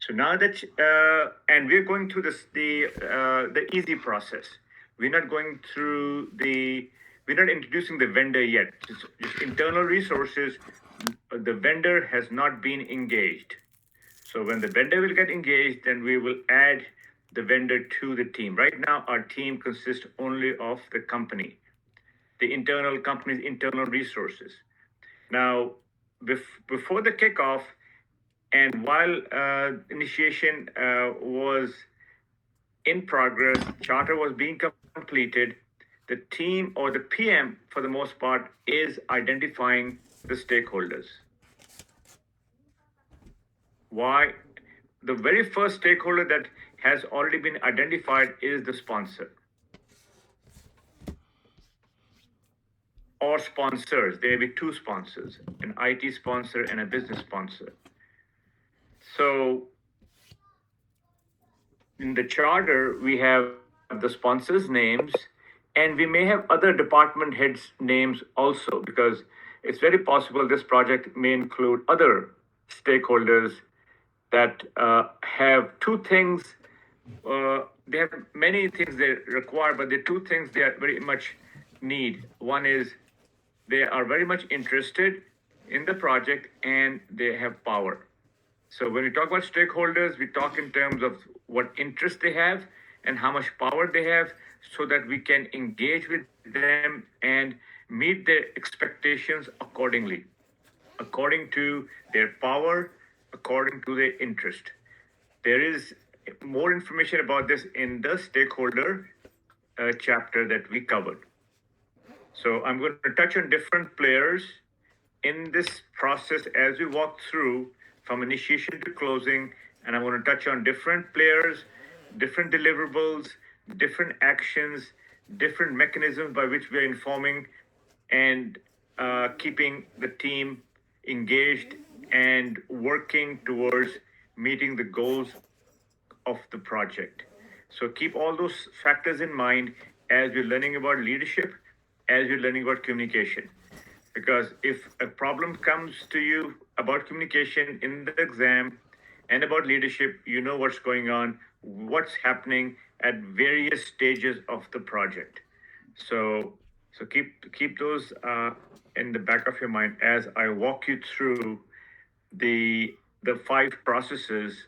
So now that, and we're going through the easy process. We're not going through we're not introducing the vendor yet. Just internal resources. The vendor has not been engaged. So when the vendor will get engaged, then we will add the vendor to the team. Right now, our team consists only of the company, the internal company's internal resources. Now, before the kickoff, and while initiation was in progress, charter was being completed, the team or the PM, for the most part, is identifying the stakeholders. Why? The very first stakeholder that has already been identified is the sponsor or sponsors. There may be two sponsors, an IT sponsor and a business sponsor. So in the charter, we have the sponsors' names, and we may have other department heads' names also, because it's very possible this project may include other stakeholders that have two things. They have many things they require, but the two things they are very much need. One is they are very much interested in the project and they have power. So when we talk about stakeholders, we talk in terms of what interest they have and how much power they have, so that we can engage with them and meet their expectations accordingly, according to their power, according to their interest. There is more information about this in the stakeholder chapter that we covered. So I'm going to touch on different players in this process as we walk through from initiation to closing, and I'm going to touch on different players, different deliverables, different actions, different mechanisms by which we are informing and keeping the team engaged and working towards meeting the goals of the project. So keep all those factors in mind as we're learning about leadership, as you're learning about communication. Because if a problem comes to you about communication in the exam and about leadership, you know what's going on, what's happening at various stages of the project. So keep those in the back of your mind as I walk you through the 5 processes,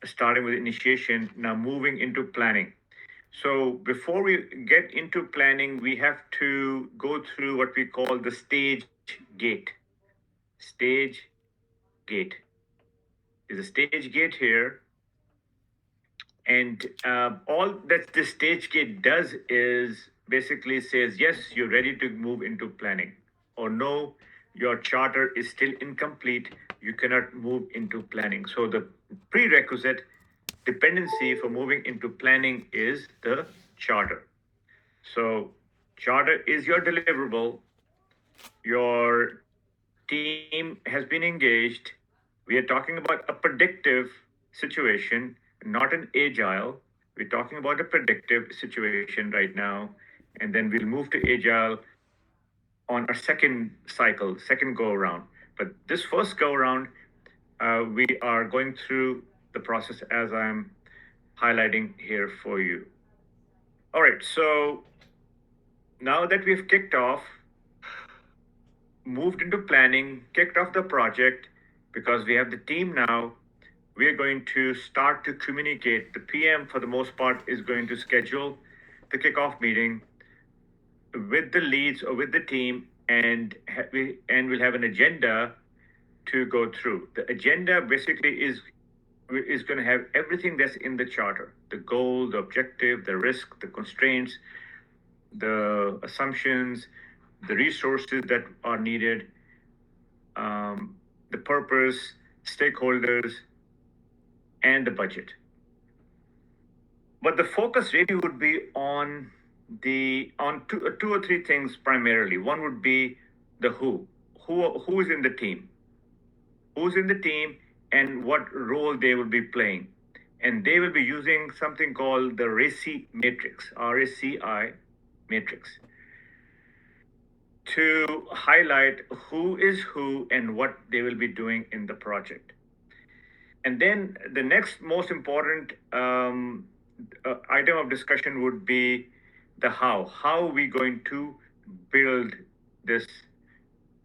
starting with initiation, now moving into planning. So before we get into planning, we have to go through what we call the stage gate. Stage gate. There's a stage gate here. And all that the stage gate does is basically says, yes, you're ready to move into planning, or no, your charter is still incomplete, you cannot move into planning. So the prerequisite dependency for moving into planning is the charter. So charter is your deliverable. Your team has been engaged. We are talking about a predictive situation, not an agile. We're talking about a predictive situation right now. And then we'll move to agile on our second cycle, second go around. But this first go around, we are going through the process as I'm highlighting here for you. All right, so now that we've kicked off, moved into planning, kicked off the project, because we have the team now, we are going to start to communicate. The PM, for the most part, is going to schedule the kickoff meeting with the leads or with the team, and we'll have an agenda to go through. The agenda basically is going to have everything that's in the charter: the goal, the objective, the risk, the constraints, the assumptions, the resources that are needed, the purpose, stakeholders, and the budget. But the focus really would be on two or three things primarily. One would be the who is in the team, who's in the team, and what role they will be playing. And they will be using something called the RACI matrix, RACI matrix, to highlight who is who and what they will be doing in the project. And then the next most important item of discussion would be the how. How are we going to build this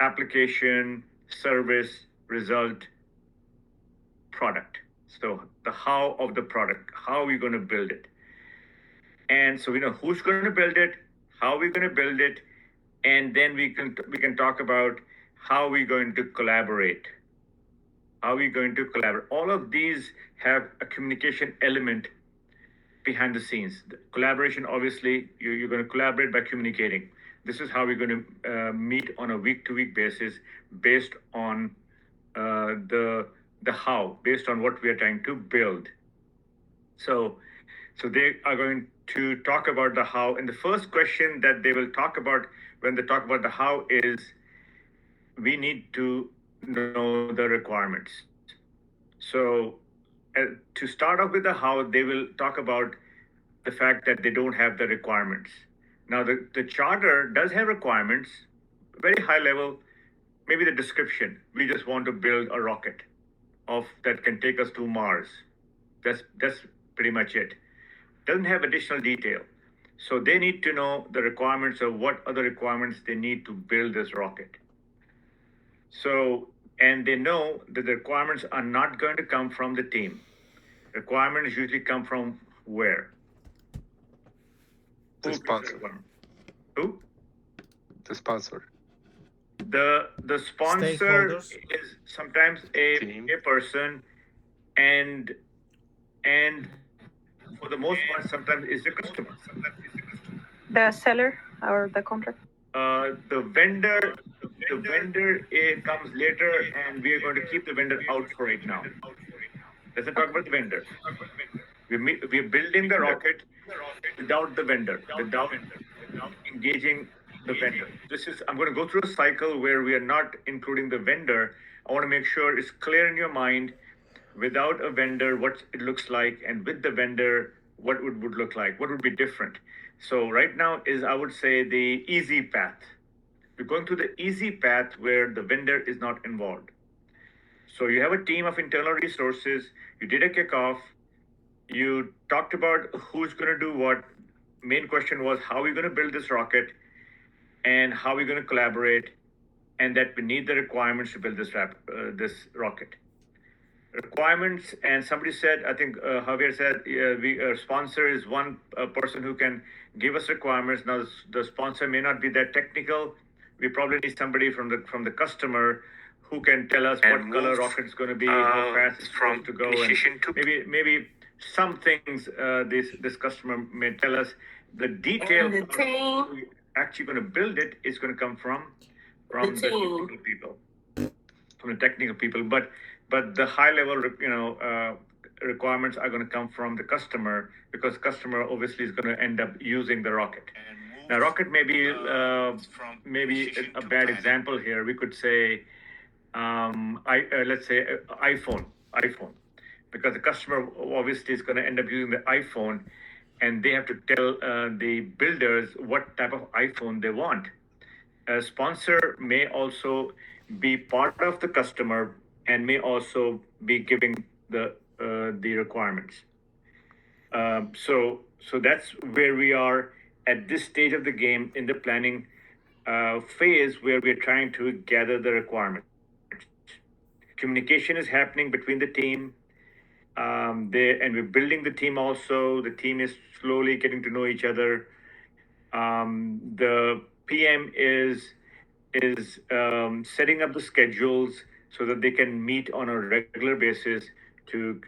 application, service, result, product? So the how of the product, how are we going to build it? And so we know who's going to build it, how are we going to build it, and then we can talk about how we're going to collaborate. How are we going to collaborate? All of these have a communication element behind the scenes. The collaboration, obviously, you're going to collaborate by communicating. This is how we're going to meet on a week-to-week basis, based on the how, based on what we are trying to build. So they are going to talk about the how, and the first question that they will talk about when they talk about the how is, we need to know the requirements. So to start off with the how, they will talk about the fact that they don't have the requirements. Now, the charter does have requirements, very high level, maybe the description. We just want to build a rocket that can take us to Mars. That's pretty much it. Doesn't have additional detail. So they need to know the requirements of what other requirements they need to build this rocket. So, and they know that the requirements are not going to come from the team. Requirements usually come from where? The sponsor. Who? The sponsor. The sponsor is sometimes a person, and for the most part, sometimes is the customer. The seller or the contract? The vendor comes later, and we are going to keep the vendor out for right now. Let's talk about the vendor. We are building the rocket without the vendor, without engaging the vendor. I'm going to go through a cycle where we are not including the vendor. I want to make sure it's clear in your mind, without a vendor, what it looks like, and with the vendor, what it would look like, what would be different. So right now is, I would say, the easy path. We're going through the easy path where the vendor is not involved. So you have a team of internal resources, you did a kickoff, you talked about who's going to do what. Main question was, how are we going to build this rocket, and how are we going to collaborate, and that we need the requirements to build this rocket. Requirements, and somebody said, I think Javier said, our sponsor is one person who can give us requirements. Now, the sponsor may not be that technical. We probably need somebody from the customer who can tell us what color rocket is going to be, how fast it's going to go, and maybe some things this customer may tell us. The detail And the team. we're actually going to build it is going to come from the technical people, but the high level requirements are going to come from the customer, because customer obviously is going to end up using the rocket. Now, rocket may be a bad example here. We could say, let's say iPhone, because the customer obviously is going to end up using the iPhone, and they have to tell the builders what type of iPhone they want. A sponsor may also be part of the customer and may also be giving the requirements. So that's where we are at this stage of the game in the planning phase, where we're trying to gather the requirements. Communication is happening between the team, and we're building the team also. The team is slowly getting to know each other. The PM is setting up the schedules so that they can meet on a regular basis to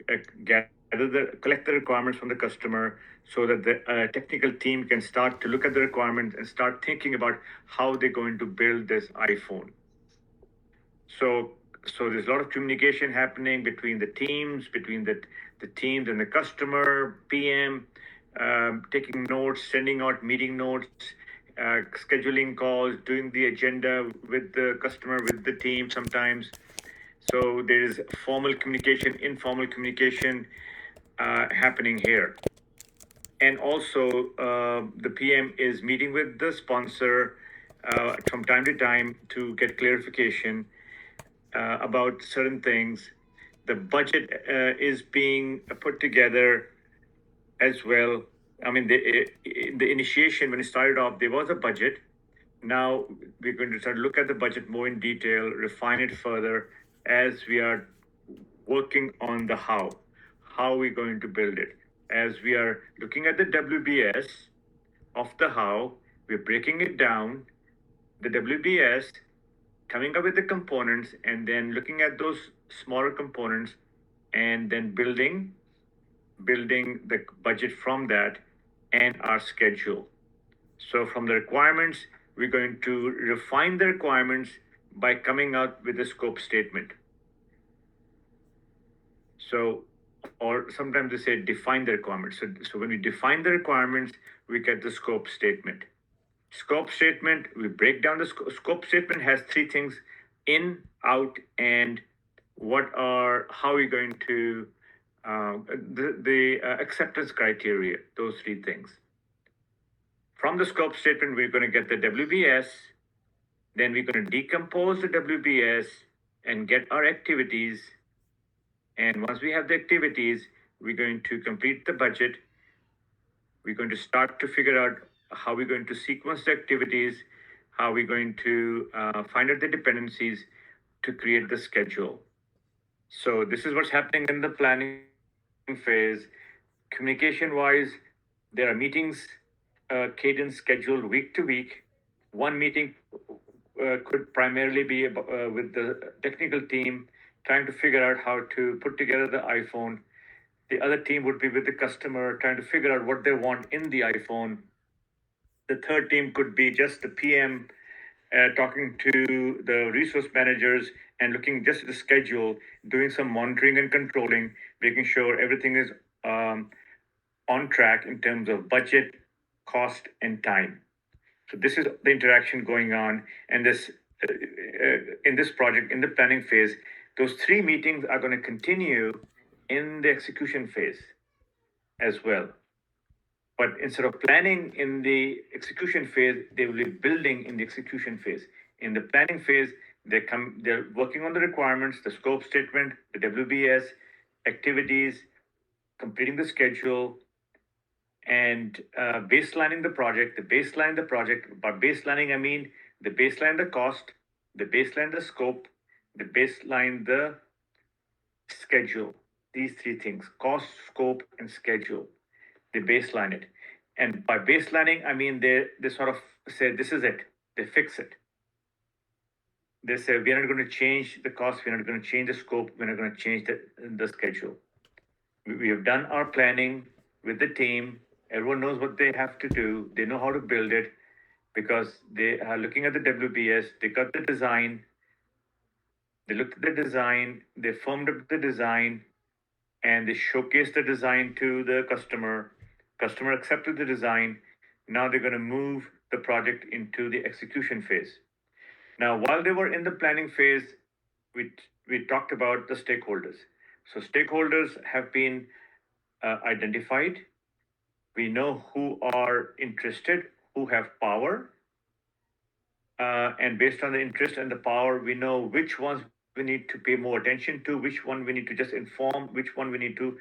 collect the requirements from the customer, so that the technical team can start to look at the requirements and start thinking about how they're going to build this iPhone. So there's a lot of communication happening between the teams, between the teams and the customer, PM, taking notes, sending out meeting notes, scheduling calls, doing the agenda with the customer, with the team sometimes. So there is formal communication, informal communication happening here. And also the PM is meeting with the sponsor from time to time to get clarification about certain things. The budget is being put together as well. I mean, the initiation, when it started off, there was a budget. Now we're going to start to look at the budget more in detail, refine it further as we are working on the how. How are we going to build it? As we are looking at the WBS of the how, we're breaking it down, the WBS, coming up with the components, and then looking at those smaller components, and then building the budget from that and our schedule. So from the requirements, we're going to refine the requirements by coming out with a scope statement. So, or sometimes they say define the requirements. So when we define the requirements, we get the scope statement. Scope statement, we break down the scope statement has three things: in, out, and how are we going to the acceptance criteria, those three things. From the scope statement, we're going to get the WBS, then we're going to decompose the WBS and get our activities. And once we have the activities, we're going to complete the budget. We're going to start to figure out how we're going to sequence the activities, how we're going to find out the dependencies to create the schedule. So this is what's happening in the planning phase. Communication-wise, there are meetings, cadence scheduled week to week. One meeting could primarily be with the technical team, trying to figure out how to put together the iPhone. The other team would be with the customer, trying to figure out what they want in the iPhone. The third team could be just the PM talking to the resource managers and looking just at the schedule, doing some monitoring and controlling, making sure everything is on track in terms of budget, cost, and time. So this is the interaction going on, and this in this project, in the planning phase, those three meetings are going to continue in the execution phase as well. But instead of planning in the execution phase, they will be building in the execution phase. In the planning phase, they're working on the requirements, the scope statement, the WBS, activities, completing the schedule, and baselining the project. By baselining, I mean the baseline the cost, the baseline the scope, the baseline the schedule. These three things: cost, scope, and schedule. They baseline it. And by baselining, I mean they sort of say, this is it. They fix it. They say, we're not going to change the cost, we're not going to change the scope, we're not going to change the schedule. We have done our planning with the team. Everyone knows what they have to do. They know how to build it because they are looking at the WBS. They got the design. They looked at the design. They firmed up the design, and they showcased the design to the customer. Customer accepted the design. Now they're going to move the project into the execution phase. Now, while they were in the planning phase, we talked about the stakeholders. So stakeholders have been identified. We know who are interested, who have power. And based on the interest and the power, we know which ones we need to pay more attention to, which one we need to just inform, which one we need to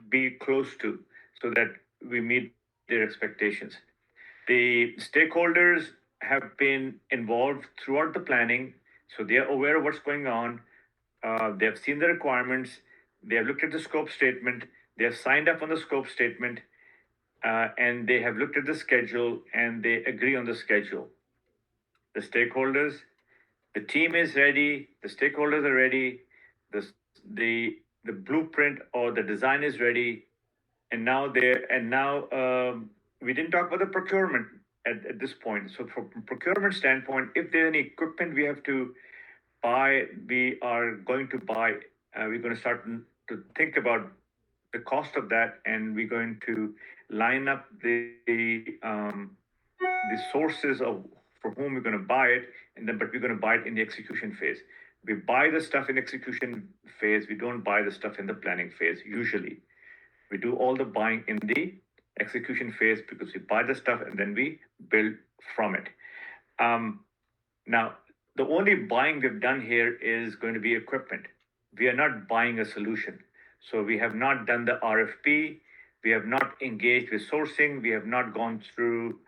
be close to so that we meet their expectations. The stakeholders have been involved throughout the planning, so they are aware of what's going on. They have seen the requirements. They have looked at the scope statement. They have signed up on the scope statement, and they have looked at the schedule, and they agree on the schedule. The stakeholders, the team is ready. The stakeholders are ready. The blueprint or the design is ready, and now we didn't talk about the procurement at this point. So from procurement standpoint, if there's any equipment we have to buy, we are going to buy. We're going to start to think about the cost of that, and we're going to line up the sources of for whom we're going to buy it, but we're going to buy it in the execution phase. We buy the stuff in execution phase. We don't buy the stuff in the planning phase. Usually, we do all the buying in the execution phase because we buy the stuff and then we build from it. Now, the only buying we've done here is going to be equipment. We are not buying a solution. So we have not done the RFP. We have not engaged with sourcing. We have not gone through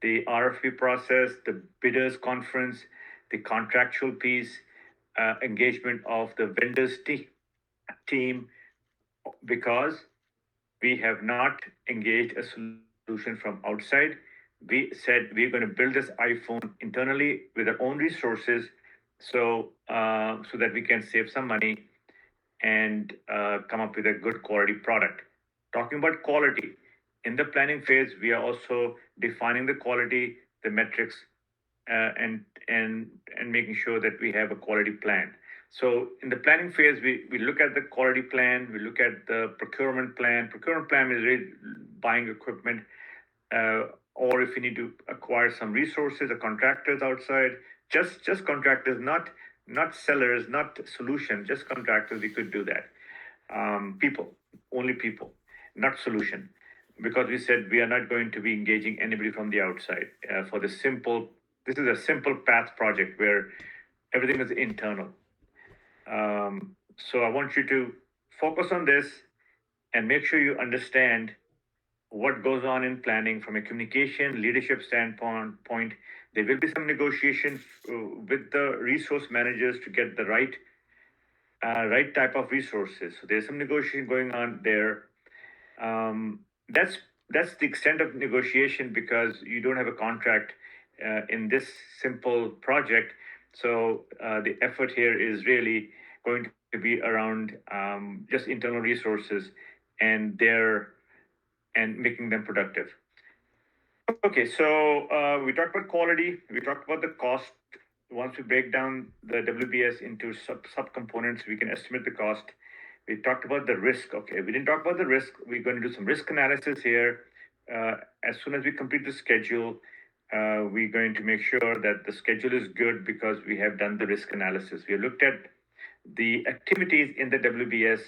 the RFP process, the bidders conference, the contractual piece, engagement of the vendors team, because we have not engaged a solution from outside. We said we're going to build this iPhone internally with our own resources, so that we can save some money and come up with a good quality product. Talking about quality, in the planning phase, we are also defining the quality, the metrics, and making sure that we have a quality plan. So in the planning phase, we look at the quality plan, we look at the procurement plan. Procurement plan is really buying equipment, or if you need to acquire some resources or contractors outside, just contractors, not sellers, not solution, just contractors. We could do that. People, only people, not solution, because we said we are not going to be engaging anybody from the outside for the simple. This is a simple path project where everything is internal. So I want you to focus on this and make sure you understand what goes on in planning from a communication leadership standpoint. There will be some negotiation with the resource managers to get the right type of resources. So there's some negotiation going on there. That's the extent of negotiation, because you don't have a contract in this simple project. So the effort here is really going to be around just internal resources and making them productive. Okay, so we talked about quality. We talked about the cost. Once we break down the WBS into subcomponents, we can estimate the cost. We talked about the risk. Okay, we didn't talk about the risk. We're going to do some risk analysis here. As soon as we complete the schedule, we're going to make sure that the schedule is good because we have done the risk analysis. We have looked at the activities in the WBS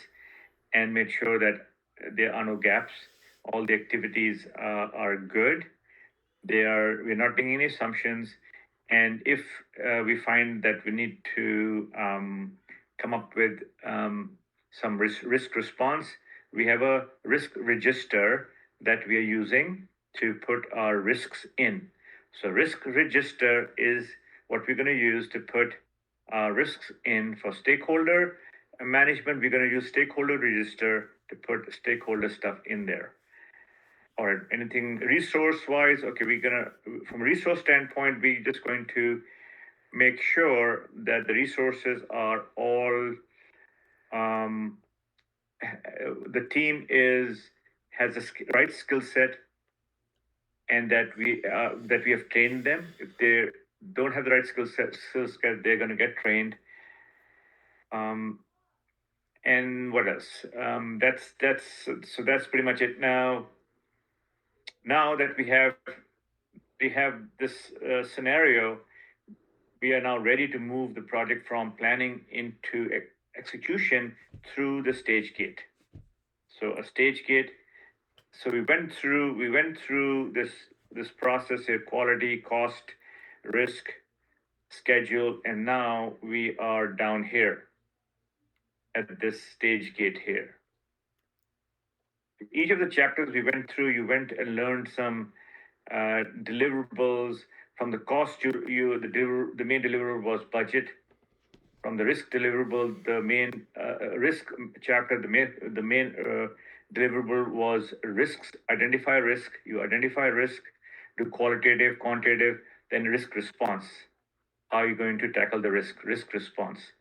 and made sure that there are no gaps. All the activities are good. We're not making any assumptions. And if we find that we need to come up with some risk response, we have a risk register that we are using to put our risks in. So risk register is what we're going to use to put our risks in. For stakeholder management, we're going to use stakeholder register to put stakeholder stuff in there. Or anything resource-wise, okay, from a resource standpoint, we're just going to make sure that the resources are all, the team has the right skill set, and that we have trained them. If they don't have the right skill set, they're going to get trained. And what else? That's pretty much it. Now that we have this scenario, we are now ready to move the project from planning into execution through the stage gate. So a stage gate. So we went through this process here: quality, cost, risk, schedule, and now we are down here at this stage gate here. Each of the chapters we went through, you went and learned some deliverables. From the cost, the main deliverable was budget. From the risk deliverable, the main risk chapter, the main deliverable was risks. Identify risk. You identify risk, do qualitative, quantitative, then risk response. How are you going to tackle the risk response?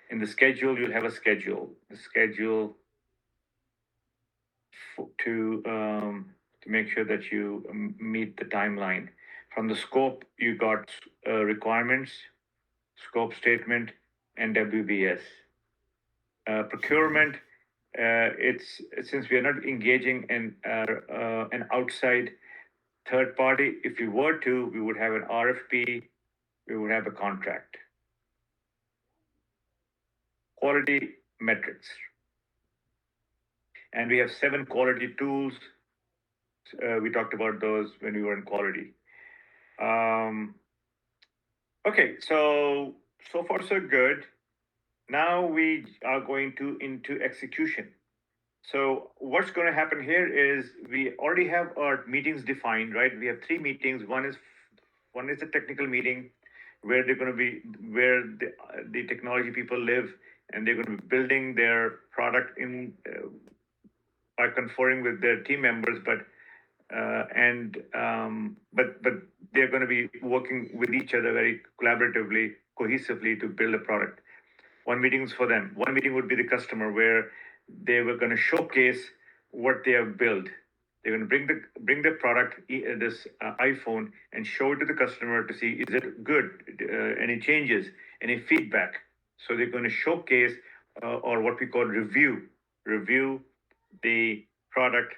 In the schedule, you'll have a schedule. The schedule to make sure that you meet the timeline. From the scope, you got requirements, scope statement, and WBS. Procurement, it's since we are not engaging in an outside third party. If we were to, we would have an RFP, we would have a contract. Quality metrics. And we have 7 quality tools. We talked about those when we were in quality. Okay, so far so good. Now we are going to into execution. So what's going to happen here is we already have our meetings defined, right? We have three meetings. One is the technical meeting where they're going to be where the technology people live, and they're going to be building their product in by conferring with their team members, but they're going to be working with each other very collaboratively, cohesively to build a product. One meeting is for them. One meeting would be the customer, where they were going to showcase what they have built. They're going to bring the product, this iPhone, and show it to the customer to see, is it good, any changes, any feedback. So they're going to showcase, or what we call review the product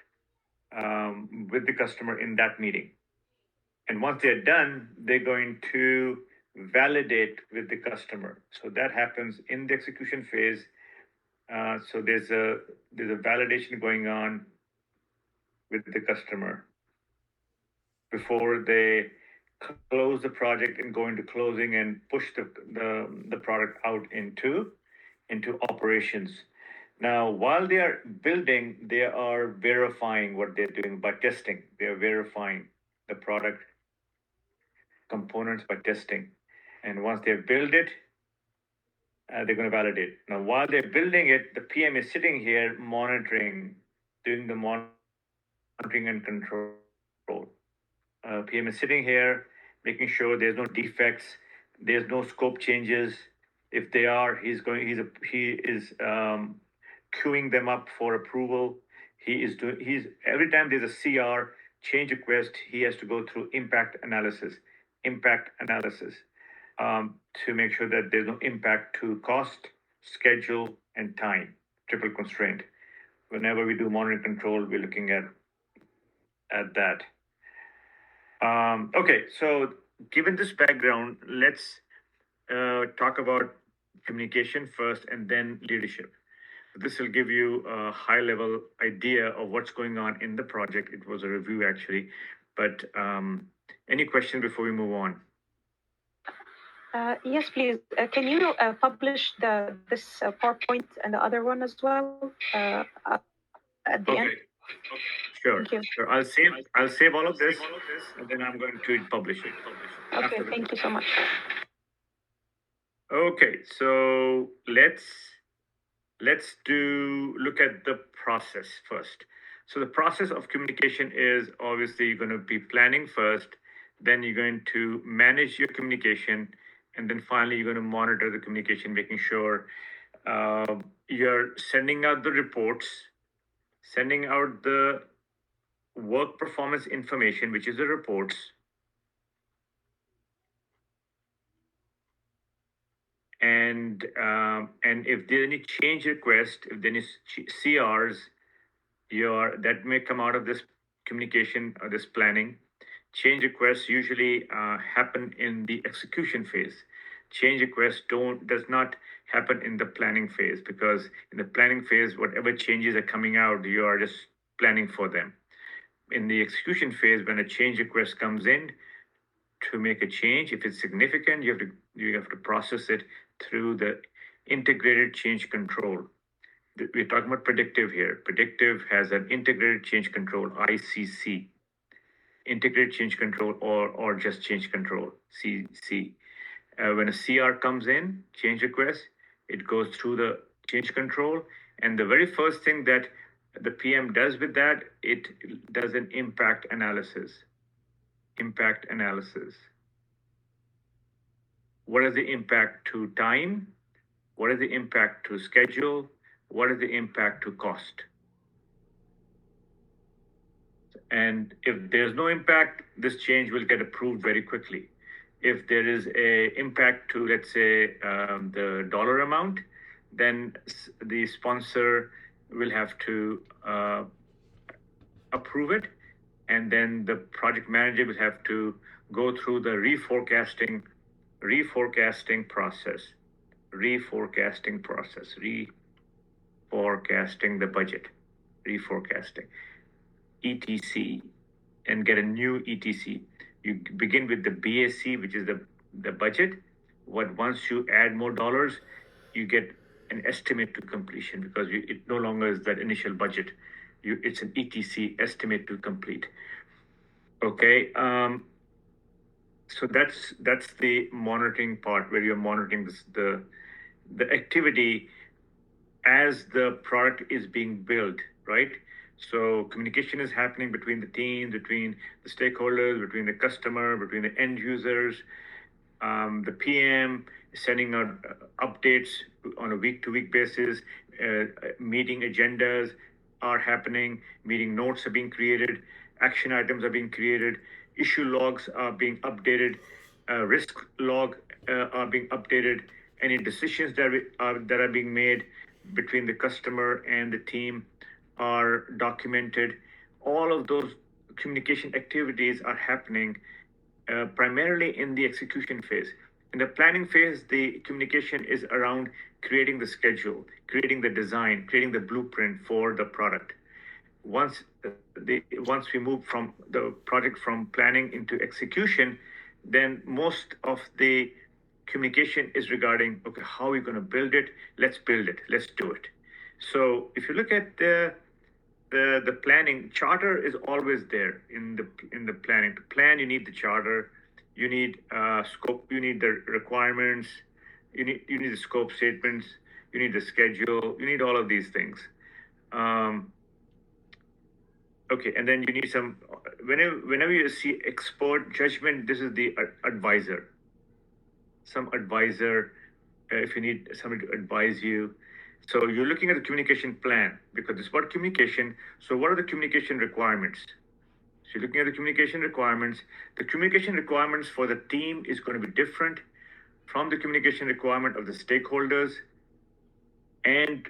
with the customer in that meeting. And once they're done, they're going to validate with the customer. So that happens in the execution phase. So there's a validation going on with the customer before they close the project and go into closing and push the product out into operations. Now, while they are building, they are verifying what they're doing by testing. They are verifying the product components by testing. And once they build it, they're going to validate. Now, while they're building it, the PM is sitting here monitoring, doing the monitoring and control. PM is sitting here, making sure there's no defects, there's no scope changes. If they are, he is queuing them up for approval. He's every time there's a CR change request, he has to go through impact analysis to make sure that there's no impact to cost, schedule, and time. Triple constraint. Whenever we do monitoring control, we're looking at that. Okay, so given this background, let's talk about communication first and then leadership. This will give you a high-level idea of what's going on in the project. It was a review, actually. But any questions before we move on? Yes, please. Can you publish this PowerPoint and the other one as well at the end? Sure. Thank you. Sure. I'll save all of this, and then I'm going to publish it. Okay, thank you so much. Okay, so let's look at the process first. So the process of communication is obviously you're going to be planning first, then you're going to manage your communication, and then finally you're going to monitor the communication, making sure you're sending out the reports, sending out the work performance information, which is the reports, and if there's any change request, if there is CRs, that may come out of this communication or this planning. Change requests usually happen in the execution phase. Change requests does not happen in the planning phase, because in the planning phase, whatever changes are coming out, you are just planning for them. In the execution phase, when a change request comes in to make a change, if it's significant, you have to process it through the integrated change control. We're talking about predictive here. Predictive has an integrated change control, ICC. Integrated change control or just change control, CC. When a CR comes in, change request, it goes through the change control. And the very first thing that the PM does with that, it does an impact analysis. Impact analysis. What is the impact to time? What is the impact to schedule? What is the impact to cost? And if there's no impact, this change will get approved very quickly. If there is a impact to, let's say, the dollar amount, then the sponsor will have to approve it, and then the project manager will have to go through the reforecasting process, reforecasting the budget, reforecasting, ETC, and get a new ETC. You begin with the BAC, which is the the budget. What once you add more dollars, you get an estimate to completion because it no longer is that initial budget. It's an ETC, estimate to complete. Okay. So that's the monitoring part where you're monitoring the activity as the product is being built, right? So communication is happening between the team, between the stakeholders, between the customer, between the end users. The PM is sending out updates on a week-to-week basis. Meeting agendas are happening. Meeting notes are being created. Action items are being created. Issue logs are being updated. Risk log are being updated. Any decisions that are being made between the customer and the team are documented. All of those communication activities are happening primarily in the execution phase. In the planning phase, the communication is around creating the schedule, creating the design, creating the blueprint for the product. Once we move from the project from planning into execution, then most of the communication is regarding, okay, how are we going to build it? Let's build it. Let's do it. So if you look at the planning, charter is always there in the planning. To plan, you need the charter, you need scope, you need the requirements, you need the scope statements, you need the schedule, you need all of these things. Okay, and then you need some. Whenever you see expert judgment, this is the advisor. Some advisor, if you need somebody to advise you. So you're looking at the communication plan because it's about communication. So what are the communication requirements? So you're looking at the communication requirements. The communication requirements for the team is going to be different from the communication requirement of the stakeholders and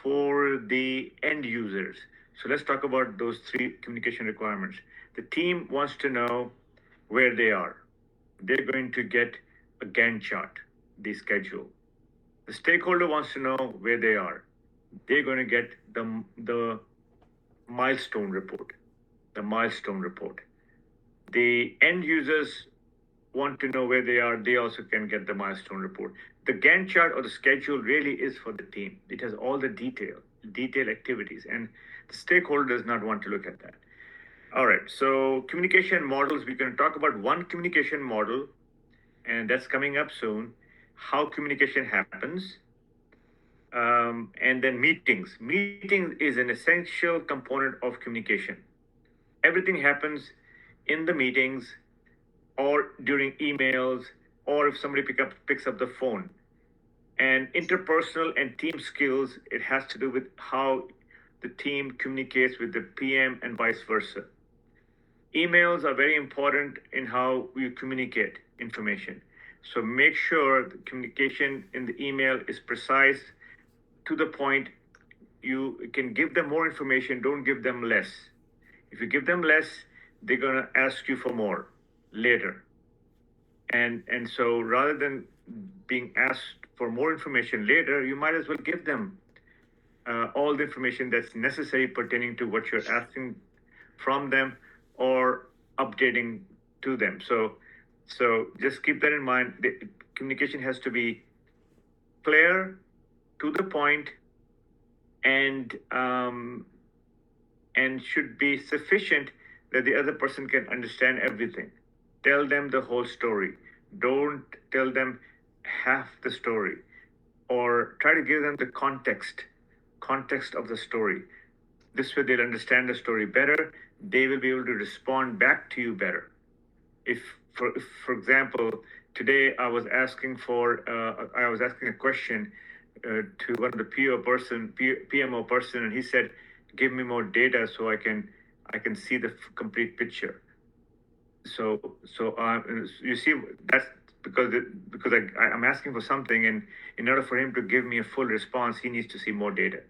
for the end users. So let's talk about those three communication requirements. The team wants to know where they are. They're going to get a Gantt chart, the schedule. The stakeholder wants to know where they are. They're going to get the milestone report, the milestone report. The end users want to know where they are. They also can get the milestone report. The Gantt chart or the schedule really is for the team. It has all the detailed activities, and the stakeholder does not want to look at that. All right, so communication models, we're going to talk about one communication model, and that's coming up soon, how communication happens, and then meetings. Meeting is an essential component of communication. Everything happens in the meetings or during emails or if somebody picks up the phone. And interpersonal and team skills, it has to do with how the team communicates with the PM and vice versa. Emails are very important in how you communicate information. So make sure the communication in the email is precise, to the point. You can give them more information, don't give them less. If you give them less, they're going to ask you for more later. And so rather than being asked for more information later, you might as well give them all the information that's necessary pertaining to what you're asking from them or updating to them. So just keep that in mind. The communication has to be clear, to the point, and should be sufficient that the other person can understand everything. Tell them the whole story. Don't tell them half the story, or try to give them the context of the story. This way they'll understand the story better. They will be able to respond back to you better. If for example, today I was asking a question to one of the PMO person, and he said, "Give me more data so I can see the complete picture." So you see, that's because I'm asking for something, and in order for him to give me a full response, he needs to see more data.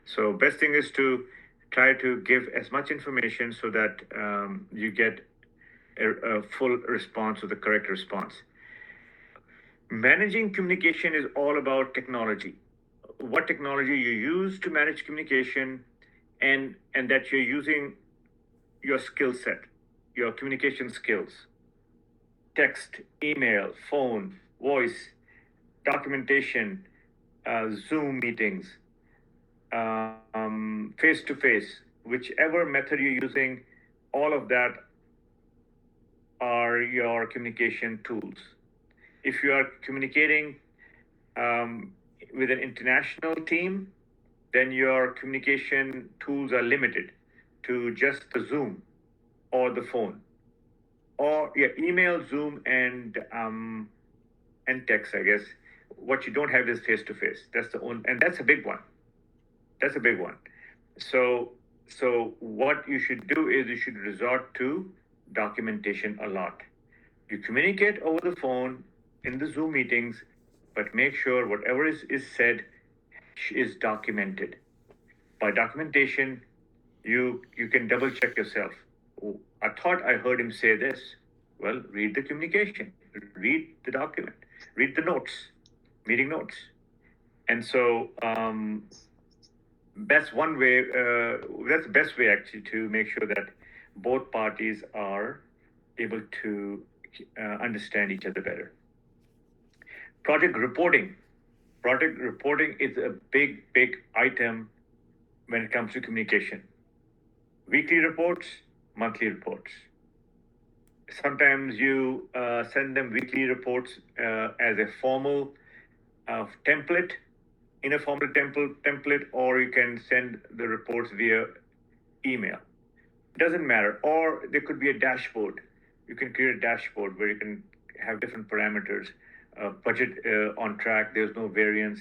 So best thing is to try to give as much information so that you get a full response or the correct response. Managing communication is all about technology. What technology you use to manage communication, and that you're using your skill set, your communication skills. text, email, phone, voice, documentation, Zoom meetings, face-to-face, whichever method you're using, all of that are your communication tools. If you are communicating with an international team, then your communication tools are limited to just the Zoom or the phone, or email, Zoom, and text. I guess what you don't have is face to face. That's the only, and that's a big one. That's a big one. So what you should do is you should resort to documentation a lot. You communicate over the phone in the Zoom meetings, but make sure whatever is said is documented. By documentation, you can double check yourself. Oh, I thought I heard him say this. Well, read the communication, read the document, read the notes, meeting notes. And so that's one way, that's the best way actually to make sure that both parties are able to understand each other better. Project reporting. Project reporting is a big item when it comes to communication. Weekly reports, monthly reports. Sometimes you send them weekly reports as a formal template, in a formal template, or you can send the reports via email. It doesn't matter. Or there could be a dashboard. You can create a dashboard where you can have different parameters. Budget on track, there's no variance.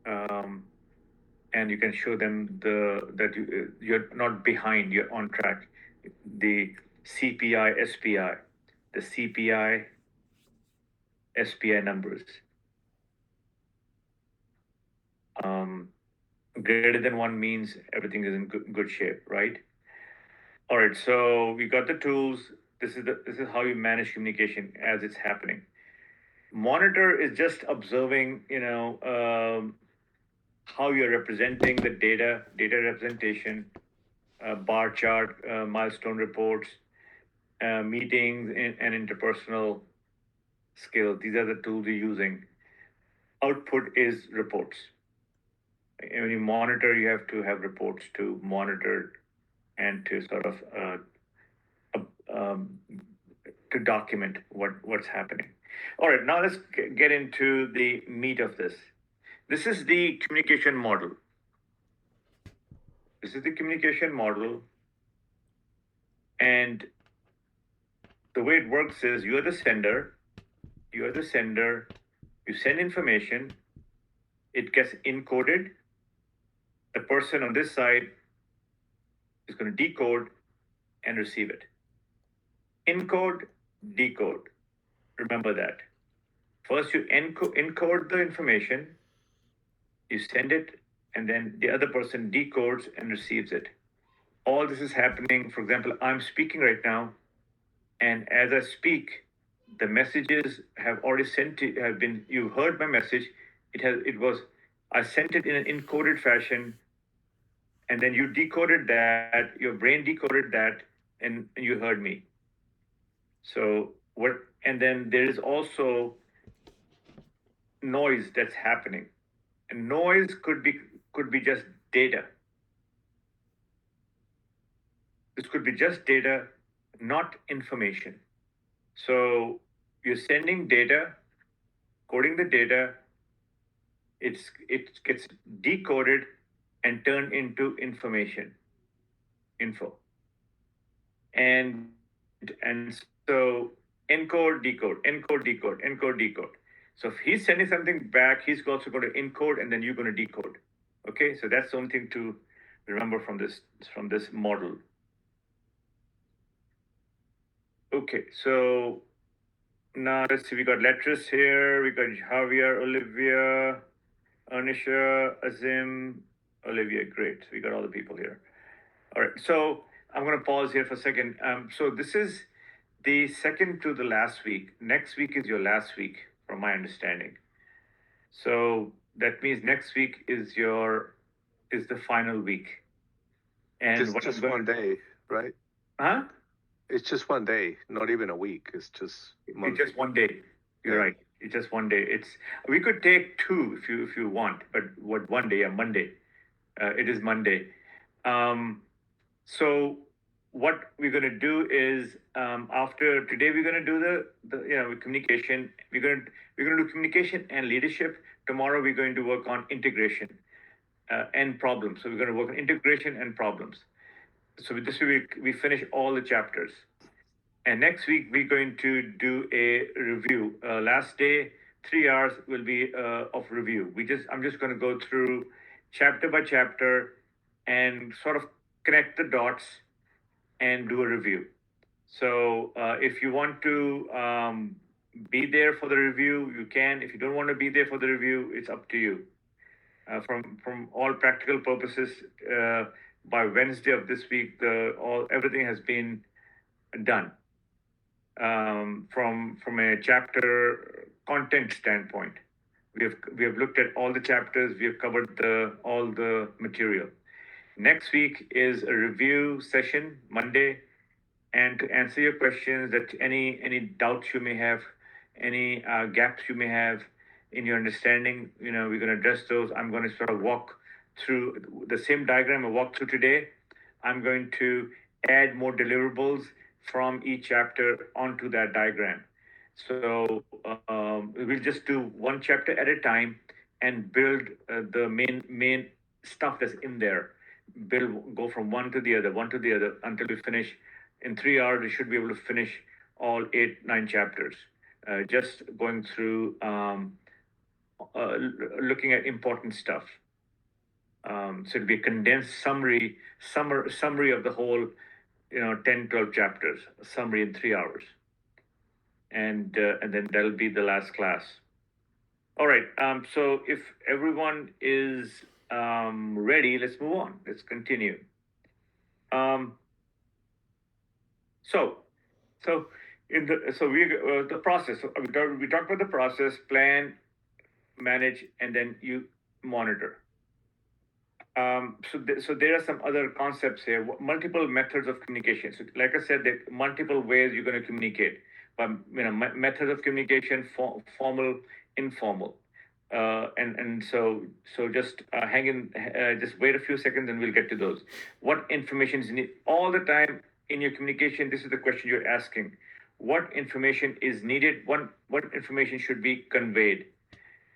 And you can show them that you're not behind, you're on track. The CPI, SPI, the CPI, SPI numbers. Greater than 1 means everything is in good shape, right? All right, so we got the tools. This is how you manage communication as it's happening. Monitor is just observing, how you're representing the data representation, bar chart, milestone reports, meetings, and interpersonal skills. These are the tools you're using. Output is reports. When you monitor, you have to have reports to monitor and to sort of to document what's happening. All right, now let's get into the meat of this. This is the communication model. This is the communication model. And the way it works is you're the sender, you send information, it gets encoded. The person on this side is going to decode and receive it. Encode, decode. Remember that. First, you encode the information, you send it, and then the other person decodes and receives it. All this is happening. For example, I'm speaking right now, and as I speak, the messages have already sent. You heard my message. I sent it in an encoded fashion, and then you decoded that. Your brain decoded that, and you heard me. So what? And then there is also noise that's happening, and noise could be just data. This could be just data, not information. So you're sending data, coding the data, it gets decoded and turned into information, info. And so encode, decode, encode, decode, encode, decode. So if he's sending something back, he's also going to encode, and then you're going to decode. Okay, so that's something to remember from this model. Okay, so now let's see, we got Letras here, we got Javier, Olivia, Anisha, Azim, Olivia, great. We got all the people here. All right, so I'm going to pause here for a second. So this is the second to the last week. Next week is your last week, from my understanding. So that means next week is the final week. And just one day, right? Huh? It's just one day, not even a week. It's just It's month. just one day. You're Yeah. right. It's just one day. We could take two if you want, but what one day? Yeah, Monday. It is Monday. Um, so what we're going to do is after today we're going to do the communication. We're going to do communication and leadership. Tomorrow we're going to work on integration and problems. So we're going to work on integration and problems. So with this week we finish all the chapters. And next week we're going to do a review. Last day, 3 hours will be of review. I'm just going to go through chapter by chapter and sort of connect the dots and do a review. So if you want to be there for the review, you can. If you don't want to be there for the review, it's up to you. From all practical purposes, by Wednesday of this week, everything has been done from a chapter content standpoint. We have looked at all the chapters. We have covered all the material. Next week is a review session, Monday, and to answer your questions, that any doubts you may have, any gaps you may have in your understanding, we're going to address those. I'm going to sort of walk through the same diagram I walked through today. I'm going to add more deliverables from each chapter onto that diagram. So we'll just do one chapter at a time and build the main stuff that's in there. Go from one to the other until we finish. In 3 hours, we should be able to finish all 8-9 chapters. Just going through, looking at important stuff. So it'll be a condensed summary of the whole 10-12 chapters, a summary in 3 hours, and then that'll be the last class. All right, so if everyone is ready, let's move on. Let's continue. So the process. So we talked about the process: plan, manage, and then you monitor. So there are some other concepts here. Multiple methods of communication. So, like I said, there are multiple ways you're going to communicate. Methods of communication: formal, informal, and so just hang in, just wait a few seconds, and we'll get to those. What information is needed all the time in your communication? This is the question you're asking. What information is needed? What information should be conveyed?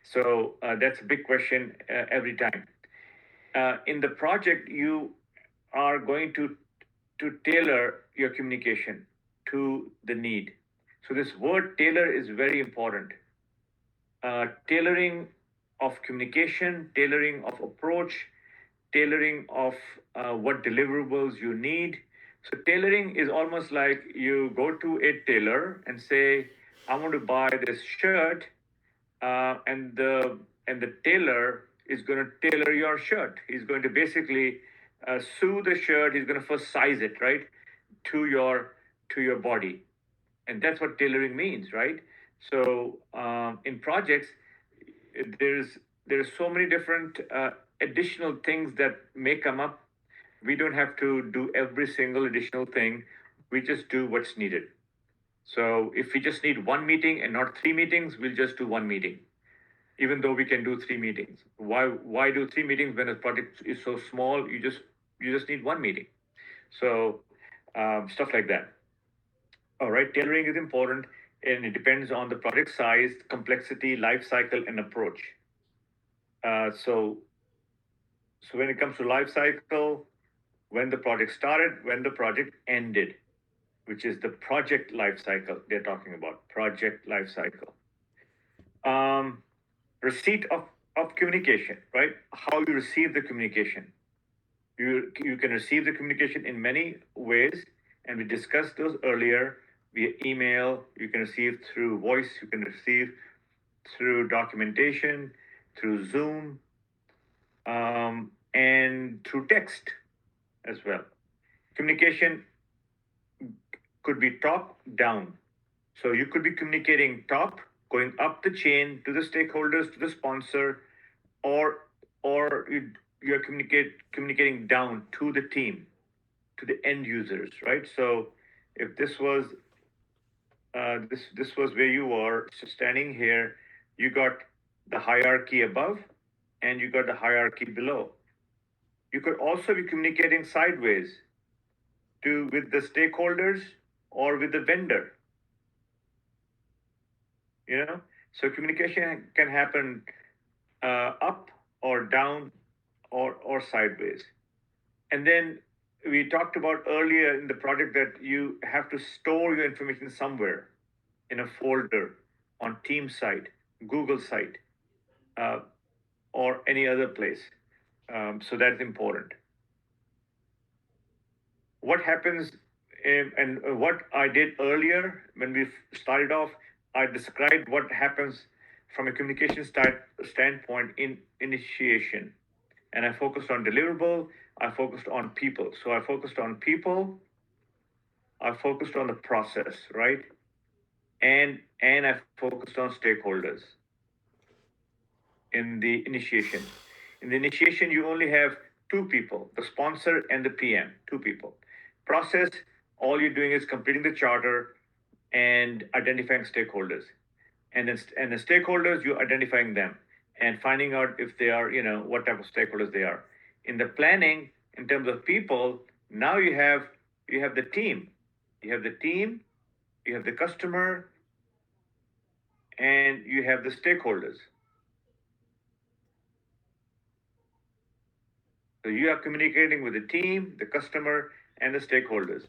So that's a big question every time. In the project, you are going to tailor your communication to the need. So this word tailor is very important. Tailoring of communication, tailoring of approach, tailoring of what deliverables you need. So tailoring is almost like you go to a tailor and say, I want to buy this shirt, and the tailor is going to tailor your shirt. He's going to basically sew the shirt. He's going to first size it, right, to your body, and that's what tailoring means, right? So in projects, there's so many different additional things that may come up. We don't have to do every single additional thing. We just do what's needed. So if we just need one meeting and not 3 meetings, we'll just do one meeting, even though we can do 3 meetings. Why do 3 meetings when a project is so small? You just need one meeting. So stuff like that. All right, tailoring is important, and it depends on the project size, complexity, life cycle, and approach. So when it comes to life cycle, when the project started, when the project ended, which is the project life cycle they're talking about, project life cycle. Receipt of communication, right? How you receive the communication. You can receive the communication in many ways, and we discussed those earlier. Via email, you can receive through voice, you can receive through documentation, through Zoom, and through text as well. Communication could be top down. So you could be communicating top, going up the chain to the stakeholders, to the sponsor, or you're communicating down to the team, to the end users, right? So if this was this was where you are standing here, you got the hierarchy above and you got the hierarchy below. You could also be communicating sideways with the stakeholders or with the vendor. So communication can happen up or down or sideways. And then we talked about earlier in the project that you have to store your information somewhere in a folder on Teams site, Google site, or any other place. So that's important. What happens, and what I did earlier when we started off, I described what happens from a communication standpoint in initiation. And I focused on deliverable, I focused on people. So I focused on people, I focused on the process, right? And I focused on stakeholders in the initiation. In the initiation, you only have two people, the sponsor and the PM, two people. Process, all you're doing is completing the charter and identifying stakeholders. And the stakeholders, you're identifying them and finding out if they are, what type of stakeholders they are. In the planning, in terms of people, now you have the team. You have the team, you have the customer, and you have the stakeholders. So you are communicating with the team, the customer, and the stakeholders.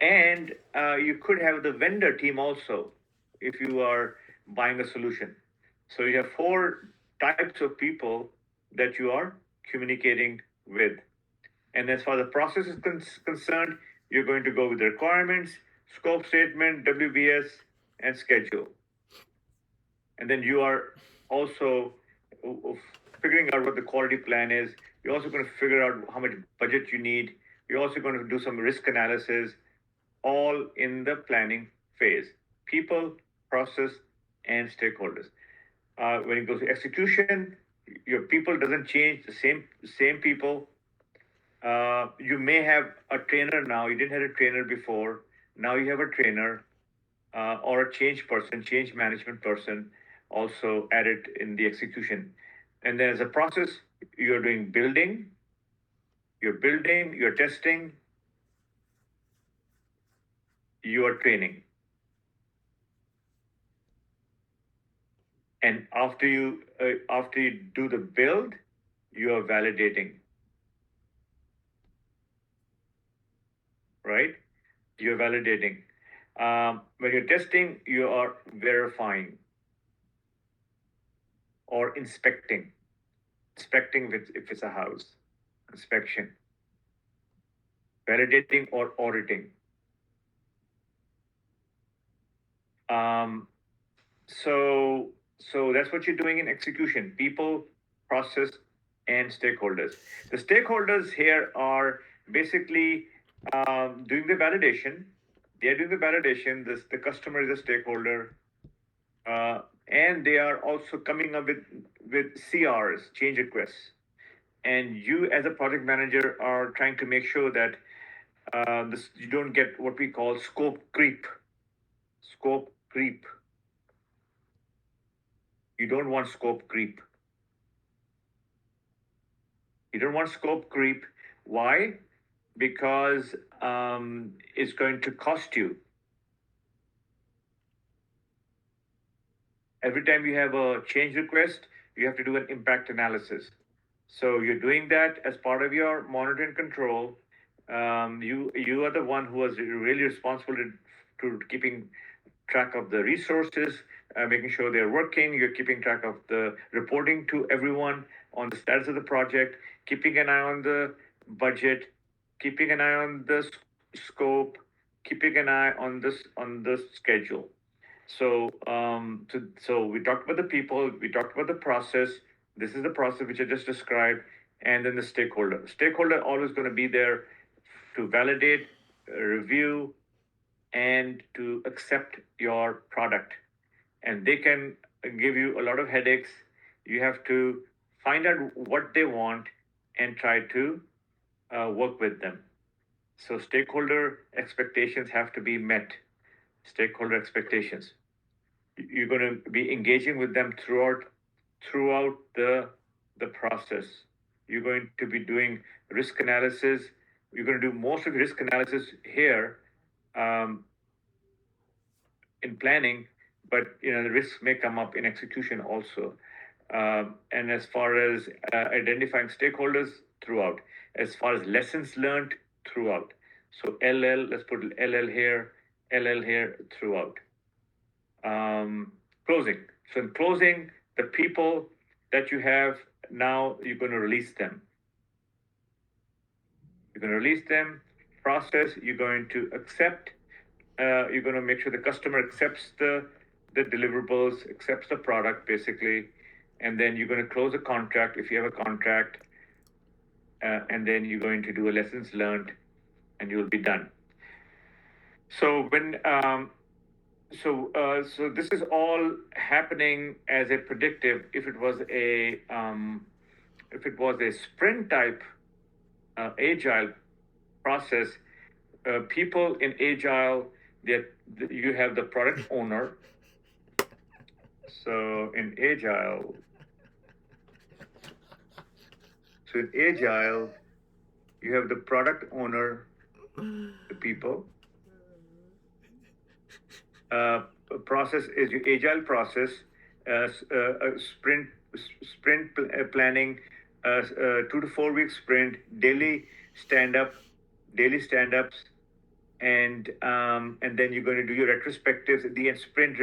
And you could have the vendor team also if you are buying a solution. So you have 4 types of people that you are communicating with. And as far as the process is concerned, you're going to go with the requirements, scope statement, WBS, and schedule. And then you are also figuring out what the quality plan is. You're also going to figure out how much budget you need. You're also going to do some risk analysis, all in the planning phase. People, process, and stakeholders. When it goes to execution, your people doesn't change, the same people. You may have a trainer now. You didn't have a trainer before. Now you have a trainer or a change management person also added in the execution. And then as a process, you're doing building, you're testing, you are training. And after you do the build, you are validating, right? You're validating. When you're testing, you are verifying or inspecting. Inspecting if it's a house, inspection. Validating or auditing. So that's what you're doing in execution: people, process, and stakeholders. The stakeholders here are basically doing the validation. They're doing the validation. The customer is a stakeholder, and they are also coming up with CRs, change requests. And you, as a project manager, are trying to make sure that you don't get what we call scope creep. Scope creep. You don't want scope creep. You don't want scope creep. Why? Because it's going to cost you. Every time you have a change request, you have to do an impact analysis. So you're doing that as part of your monitoring control. You are the one who is really responsible to keeping track of the resources, making sure they're working. You're keeping track of the reporting to everyone on the status of the project, keeping an eye on the budget, keeping an eye on the scope, keeping an eye on the schedule. So we talked about the people, we talked about the process. This is the process which I just described, and then the stakeholder. Stakeholder always going to be there to validate, review, and to accept your product. And they can give you a lot of headaches. You have to find out what they want and try to work with them. So stakeholder expectations have to be met. Stakeholder expectations. You're going to be engaging with them throughout the process. You're going to be doing risk analysis. You're going to do most of the risk analysis here in planning, but the risks may come up in execution also. And as far as identifying stakeholders throughout, as far as lessons learned throughout. So LL, let's put LL here throughout. Closing. So in closing, the people that you have now, you're going to release them. You're going to release them. Process, you're going to accept. You're going to make sure the customer accepts the deliverables, accepts the product, basically. And then you're going to close a contract if you have a contract. And then you're going to do a lessons learned, and you'll be done. So when so this is all happening as a predictive. If it was a sprint type agile process, people in agile, you have the product owner. So in agile, you have the product owner, the people. Process is your agile process, sprint planning, 2 to 4 week sprint, daily stand-ups, and then you're going to do your retrospectives at the end, sprint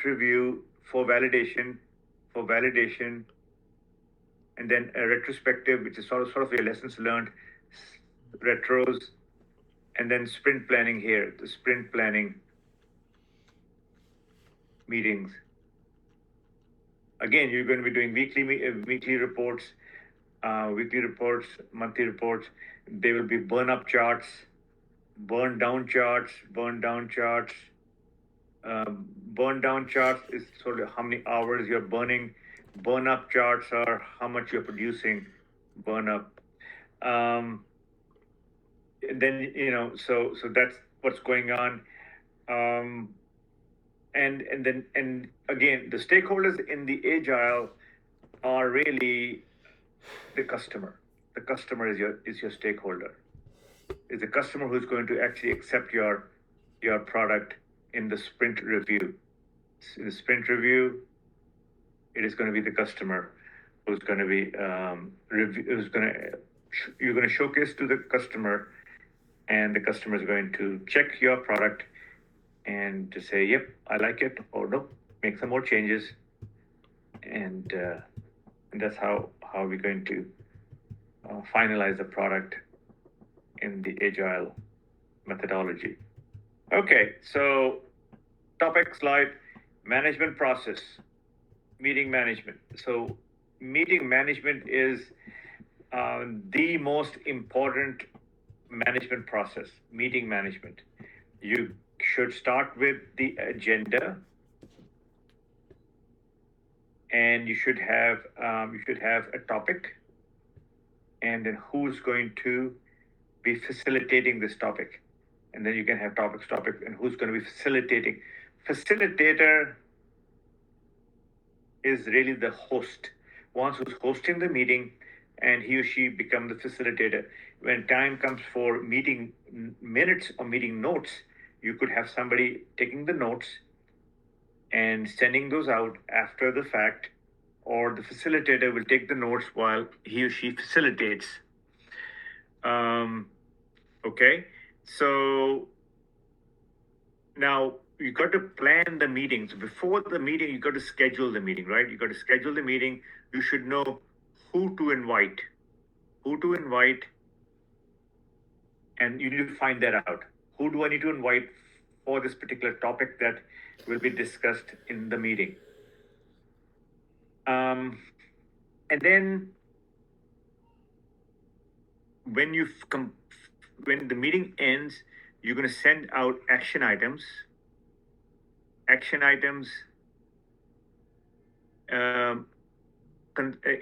review for validation, and then a retrospective, which is sort of your lessons learned, retros, and then sprint planning here, the sprint planning meetings. Again, you're going to be doing weekly reports, monthly reports. There will be burn-up charts, burn-down charts. Burn-down charts is sort of how many hours you're burning. Burn-up charts are how much you're producing. Burn-up. And then so that's what's going on, and again, the stakeholders in the agile are really the customer. The customer is your stakeholder. Is the customer who's going to actually accept your product in the sprint review. In the sprint review, it is going to be the customer who's going to be you're going to showcase to the customer. And the customer is going to check your product and to say, yep, I like it, or no, make some more changes. And that's how we're going to finalize the product in the agile methodology. Okay, so topic slide, management process, meeting management. So meeting management is the most important management process, meeting management. You should start with the agenda, and you should have a topic, and then who's going to be facilitating this topic, and then you can have topic, and who's going to be facilitating. Facilitator is really the host, one who's hosting the meeting, and he or she become the facilitator. When time comes for meeting minutes or meeting notes, you could have somebody taking the notes and sending those out after the fact, or the facilitator will take the notes while he or she facilitates. Okay, so now you got to plan the meeting. So before the meeting, you got to schedule the meeting, right? You got to schedule the meeting. You should know who to invite, and you need to find that out. Who do I need to invite for this particular topic that will be discussed in the meeting? And then when the meeting ends, you're going to send out action items,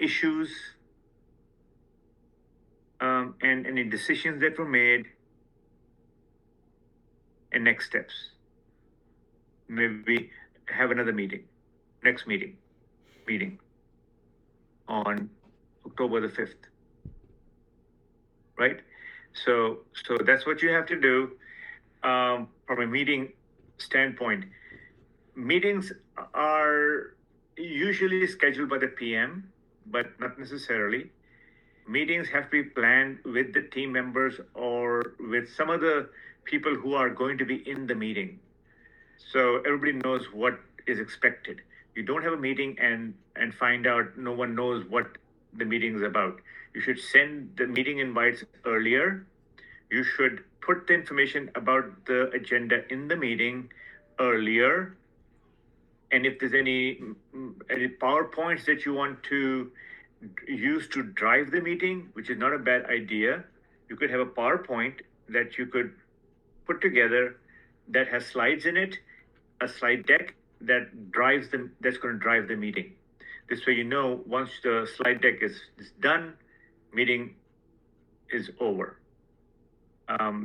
issues, and any decisions that were made, and next steps. Maybe have another meeting, next meeting on October the 5th, right? So that's what you have to do from a meeting standpoint. Meetings are usually scheduled by the PM, but not necessarily. Meetings have to be planned with the team members or with some of the people who are going to be in the meeting. So everybody knows what is expected. You don't have a meeting and find out no one knows what the meeting is about. You should send the meeting invites earlier. You should put the information about the agenda in the meeting earlier. And if there's any PowerPoints that you want to use to drive the meeting, which is not a bad idea, you could have a PowerPoint that you could put together that has slides in it, a slide deck that's going to drive the meeting. This way, you know, once the slide deck is done, meeting is over.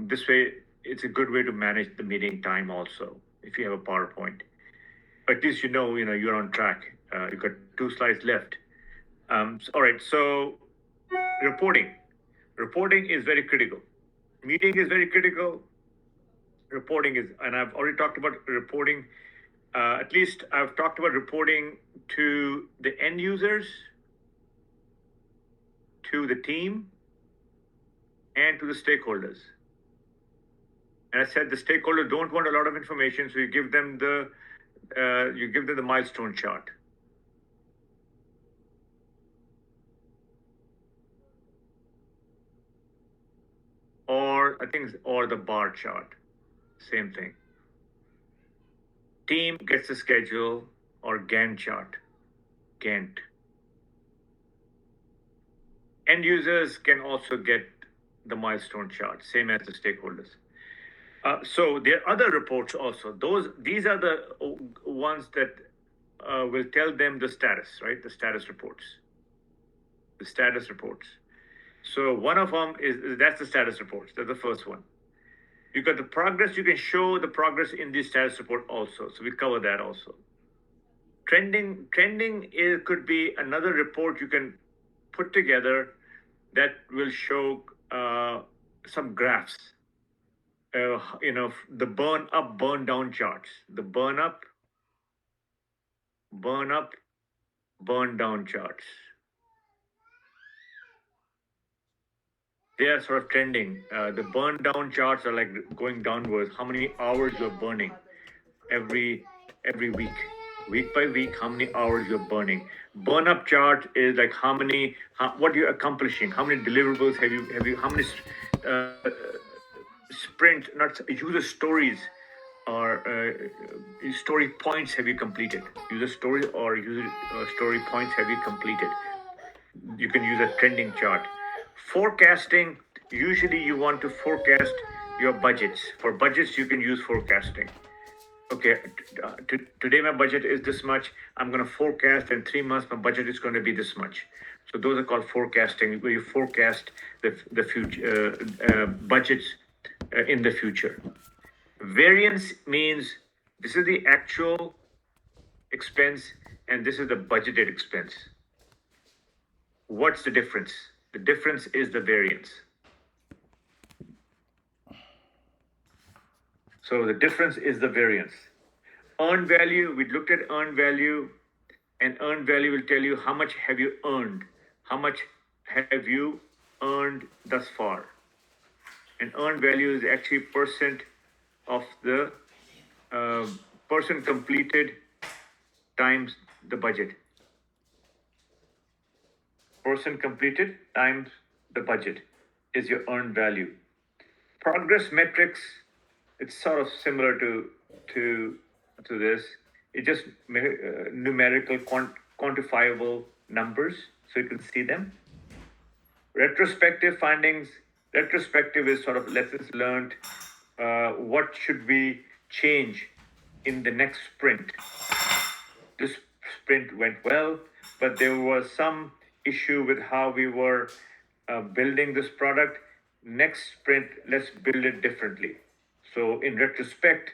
This way, it's a good way to manage the meeting time also, if you have a PowerPoint. At least you know you're on track. You've got 2 slides left. All right, so reporting. Reporting is very critical. Meeting is very critical. Reporting is, and I've already talked about reporting. At least I've talked about reporting to the end users, to the team, and to the stakeholders. And I said the stakeholders don't want a lot of information, so you give them the milestone chart. Or the bar chart, same thing. Team gets the schedule or Gantt chart, Gantt. End users can also get the milestone chart, same as the stakeholders. So there are other reports also. These are the ones that will tell them the status, right? The status reports. The status reports. So one of them that's the status reports. That's the first one. You got the progress. You can show the progress in the status report also. So we cover that also. Trending could be another report you can put together that will show some graphs. The burn up, burn down charts. The burn up, burn down charts. They are sort of trending. The burn down charts are like going downwards. How many hours you're burning every week, week by week? How many hours you're burning? Burn up chart is like what you're accomplishing. How many deliverables have you? How many sprint, not user stories or story points have you completed? User stories or user story points have you completed? You can use a trending chart. Forecasting, usually you want to forecast your budgets. For budgets, you can use forecasting. Okay, today my budget is this much. I'm going to forecast in 3 months, my budget is going to be this much. So those are called forecasting, where you forecast the future budgets in the future. Variance means this is the actual expense and this is the budgeted expense. What's the difference? The difference is the variance. So the difference is the variance. Earned value, we looked at earned value, and earned value will tell you how much have you earned, how much have you earned thus far. And earned value is actually percent of the person completed times the budget. Person completed times the budget is your earned value. Progress metrics, it's sort of similar to this. It's just numerical, quantifiable numbers, so you can see them. Retrospective findings. Retrospective is sort of lessons learned. What should we change in the next sprint? This sprint went well, but there was some issue with how we were building this product. Next sprint, let's build it differently. So in retrospect,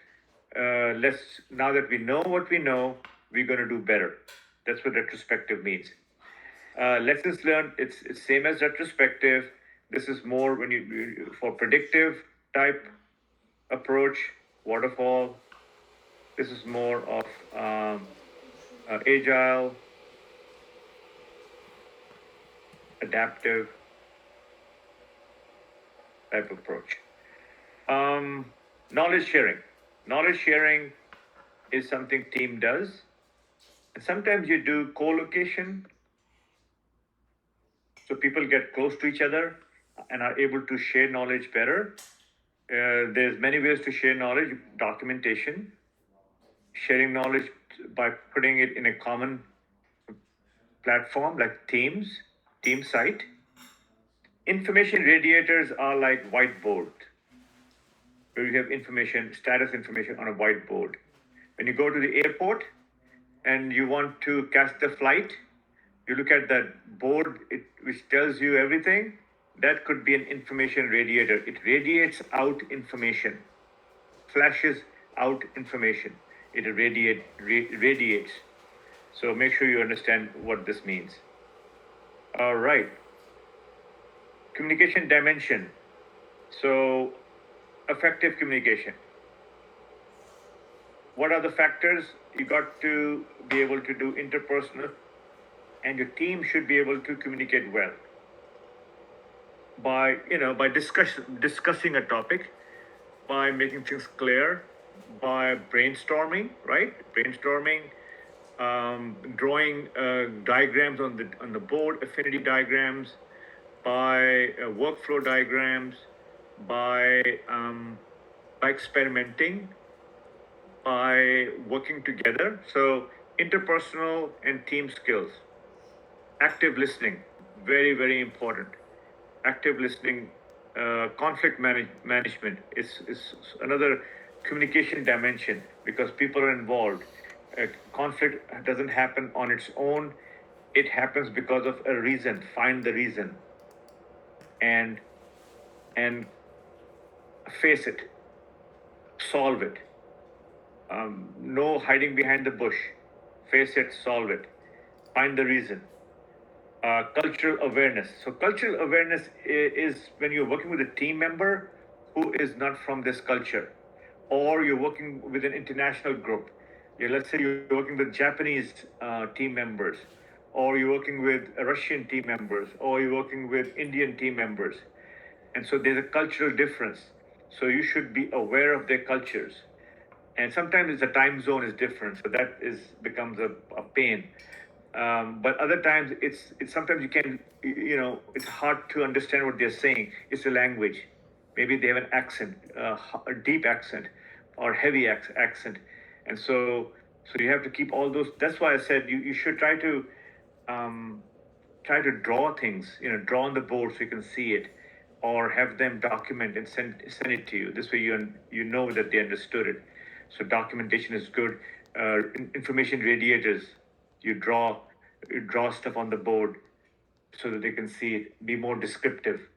now that we know what we know, we're going to do better. That's what retrospective means. Lessons learned, it's same as retrospective. This is more when for predictive type approach, waterfall. This is more of agile, adaptive type approach. Knowledge sharing. Knowledge sharing is something team does. And sometimes you do co-location, so people get close to each other and are able to share knowledge better. There's many ways to share knowledge. Documentation, sharing knowledge by putting it in a common platform like Teams, team site. Information radiators are like whiteboard, where you have information, status information on a whiteboard. When you go to the airport and you want to catch the flight, you look at that board, which tells you everything. That could be an information radiator. It radiates out information, flashes out information. It radiates. So make sure you understand what this means. All right. Communication dimension. So effective communication. What are the factors? You got to be able to do interpersonal, and your team should be able to communicate well by discussing a topic, by making things clear, by brainstorming, right? Brainstorming, drawing diagrams on the board, affinity diagrams, by workflow diagrams, by experimenting, by working together. So interpersonal and team skills. Active listening, very, very important. Active listening, conflict management is another communication dimension, because people are involved. Conflict doesn't happen on its own. It happens because of a reason. Find the reason and face it, solve it. No hiding behind the bush. Face it, solve it. Find the reason. Cultural awareness. So cultural awareness is when you're working with a team member who is not from this culture, or you're working with an international group. Let's say you're working with Japanese team members, or you're working with Russian team members, or you're working with Indian team members. And so there's a cultural difference. So you should be aware of their cultures. And sometimes the time zone is different, so that becomes a pain. But other times it's sometimes you can, it's hard to understand what they're saying. It's a language. Maybe they have an accent, a deep accent or heavy accent. And so you have to keep all those. That's why I said you should try to draw things, draw on the board so you can see it, or have them document and send it to you. This way you know that they understood it. So documentation is good. Information radiators, you draw stuff on the board so that they can see it, be more descriptive.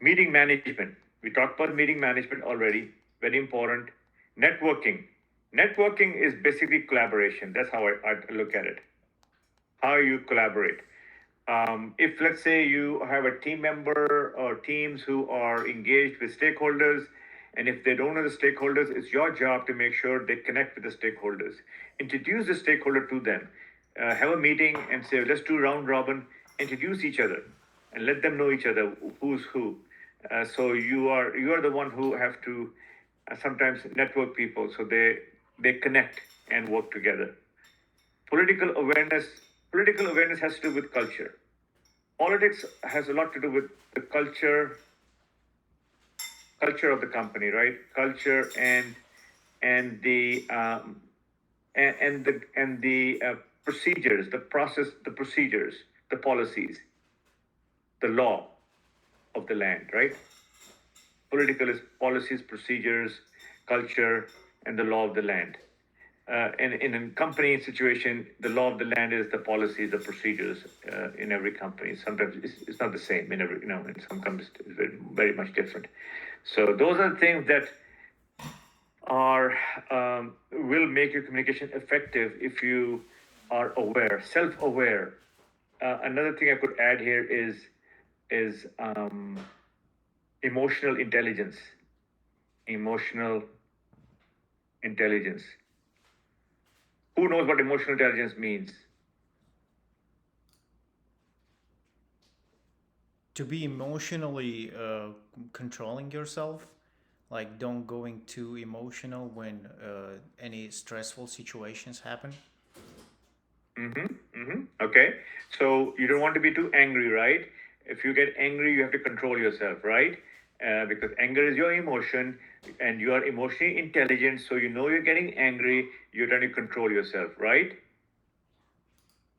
Meeting management. We talked about meeting management already, very important. Networking. Networking is basically collaboration. That's how I look at it. How you collaborate. If, let's say, you have a team member or teams who are engaged with stakeholders, and if they don't know the stakeholders, it's your job to make sure they connect with the stakeholders. Introduce the stakeholder to them. Have a meeting and say, let's do round robin, introduce each other, and let them know each other, who's who. So you are the one who have to sometimes network people so they connect and work together. Political awareness has to do with culture. Politics has a lot to do with the culture of the company, right? Culture and the procedures, the process, the procedures, the policies, the law of the land, right? Political is policies, procedures, culture, and the law of the land. in a company situation, the law of the land is the policies, the procedures in every company. Sometimes it's not the same in every, in some companies it's very, very much different. So those are things that are will make your communication effective if you are aware, self-aware. Another thing I could add here is emotional intelligence. Emotional intelligence. Who knows what emotional intelligence means? To be emotionally controlling yourself, like don't going too emotional when any stressful situations happen. Okay, so you don't want to be too angry, right? If you get angry, you have to control yourself, right? Because anger is your emotion, and you are emotionally intelligent, so you know you're getting angry. You're trying to control yourself, right?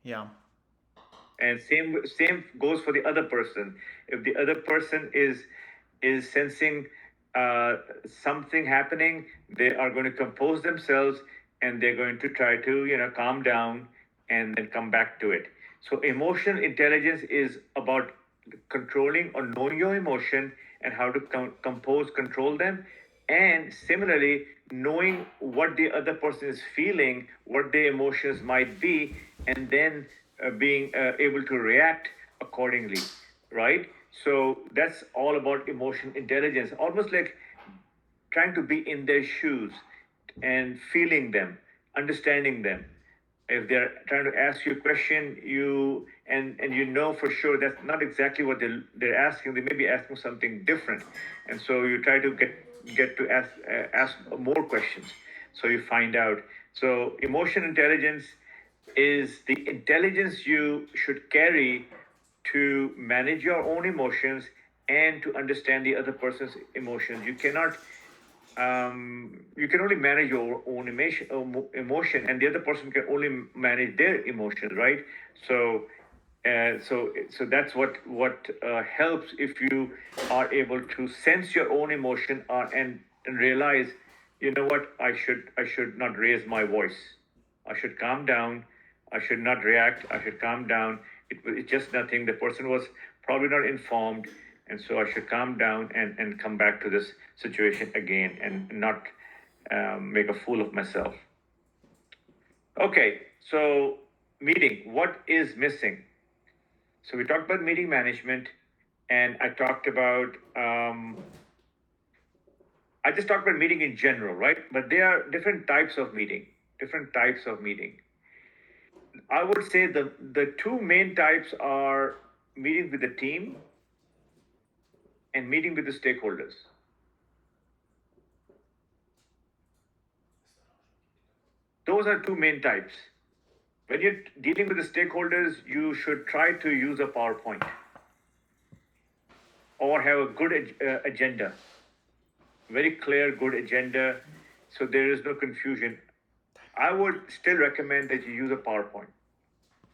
Yeah. And same goes for the other person. If the other person is sensing something happening, they are going to compose themselves and they're going to try to calm down and then come back to it. So emotional intelligence is about controlling or knowing your emotion and how to control them, and similarly knowing what the other person is feeling, what their emotions might be, and then being able to react accordingly, right? So that's all about emotion intelligence, almost like trying to be in their shoes and feeling them, understanding them. If they're trying to ask you a question, and you know for sure that's not exactly what they're asking. They may be asking something different, and so you try to get to ask more questions. So you find out. So emotion intelligence is the intelligence you should carry to manage your own emotions and to understand the other person's emotions. You can only manage your own emotion, and the other person can only manage their emotions, right? So that's what helps if you are able to sense your own emotion and realize, you know what, I should not raise my voice. I should calm down. I should not react. I should calm down. It's just nothing. The person was probably not informed, and so I should calm down and come back to this situation again and not make a fool of myself. Okay, so meeting. What is missing? So we talked about meeting management, and I just talked about meeting in general, right? But there are different types of meeting. Different types of meeting. I would say the two main types are meeting with the team and meeting with the stakeholders. Those are two main types. When you're dealing with the stakeholders, you should try to use a PowerPoint or have a good agenda, very clear, good agenda, so there is no confusion. I would still recommend that you use a PowerPoint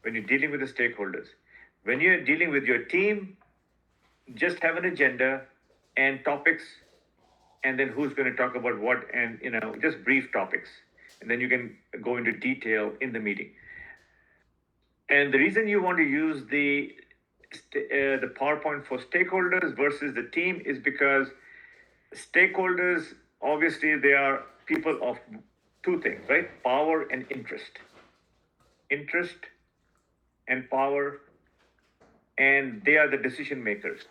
when you're dealing with the stakeholders. When you're dealing with your team, just have an agenda and topics, and then who's going to talk about what, and just brief topics, and then you can go into detail in the meeting. And the reason you want to use the PowerPoint for stakeholders versus the team is because stakeholders, obviously, they are people of two things, right? Power and interest. Interest and power, and they are the decision makers.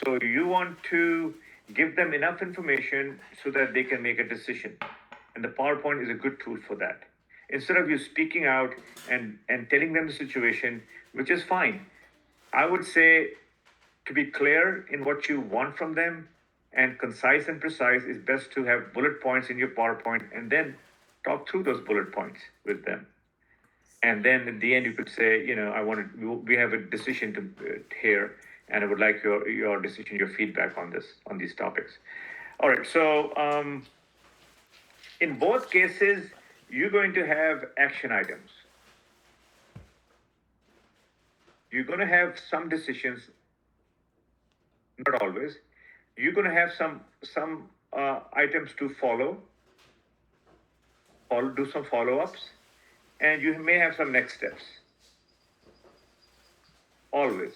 So you want to give them enough information so that they can make a decision. And the PowerPoint is a good tool for that. Instead of you speaking out and telling them the situation, which is fine, I would say to be clear in what you want from them and concise and precise, is best to have bullet points in your PowerPoint and then talk through those bullet points with them. And then at the end, you could say, we have a decision to here, and I would like your decision, your feedback on these topics. All right. So in both cases, you're going to have action items. You're going to have some decisions, not always. You're going to have some items to follow, do some follow-ups, and you may have some next steps. Always.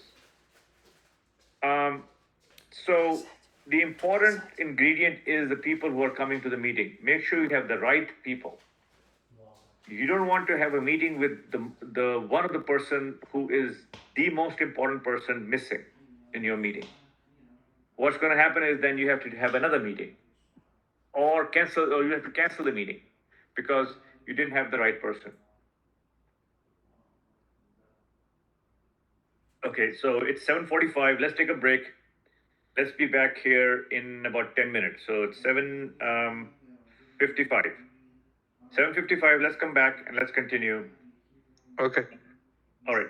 So the important ingredient is the people who are coming to the meeting. Make sure you have the right people. You don't want to have a meeting with the one of the person who is the most important person missing in your meeting. What's going to happen is then you have to have another meeting, or you have to cancel the meeting because you didn't have the right person. Okay, so it's 7:45. Let's take a break. Let's be back here in about 10 minutes. So it's 7:55. 7:55. Let's come back and let's continue. Okay. All right.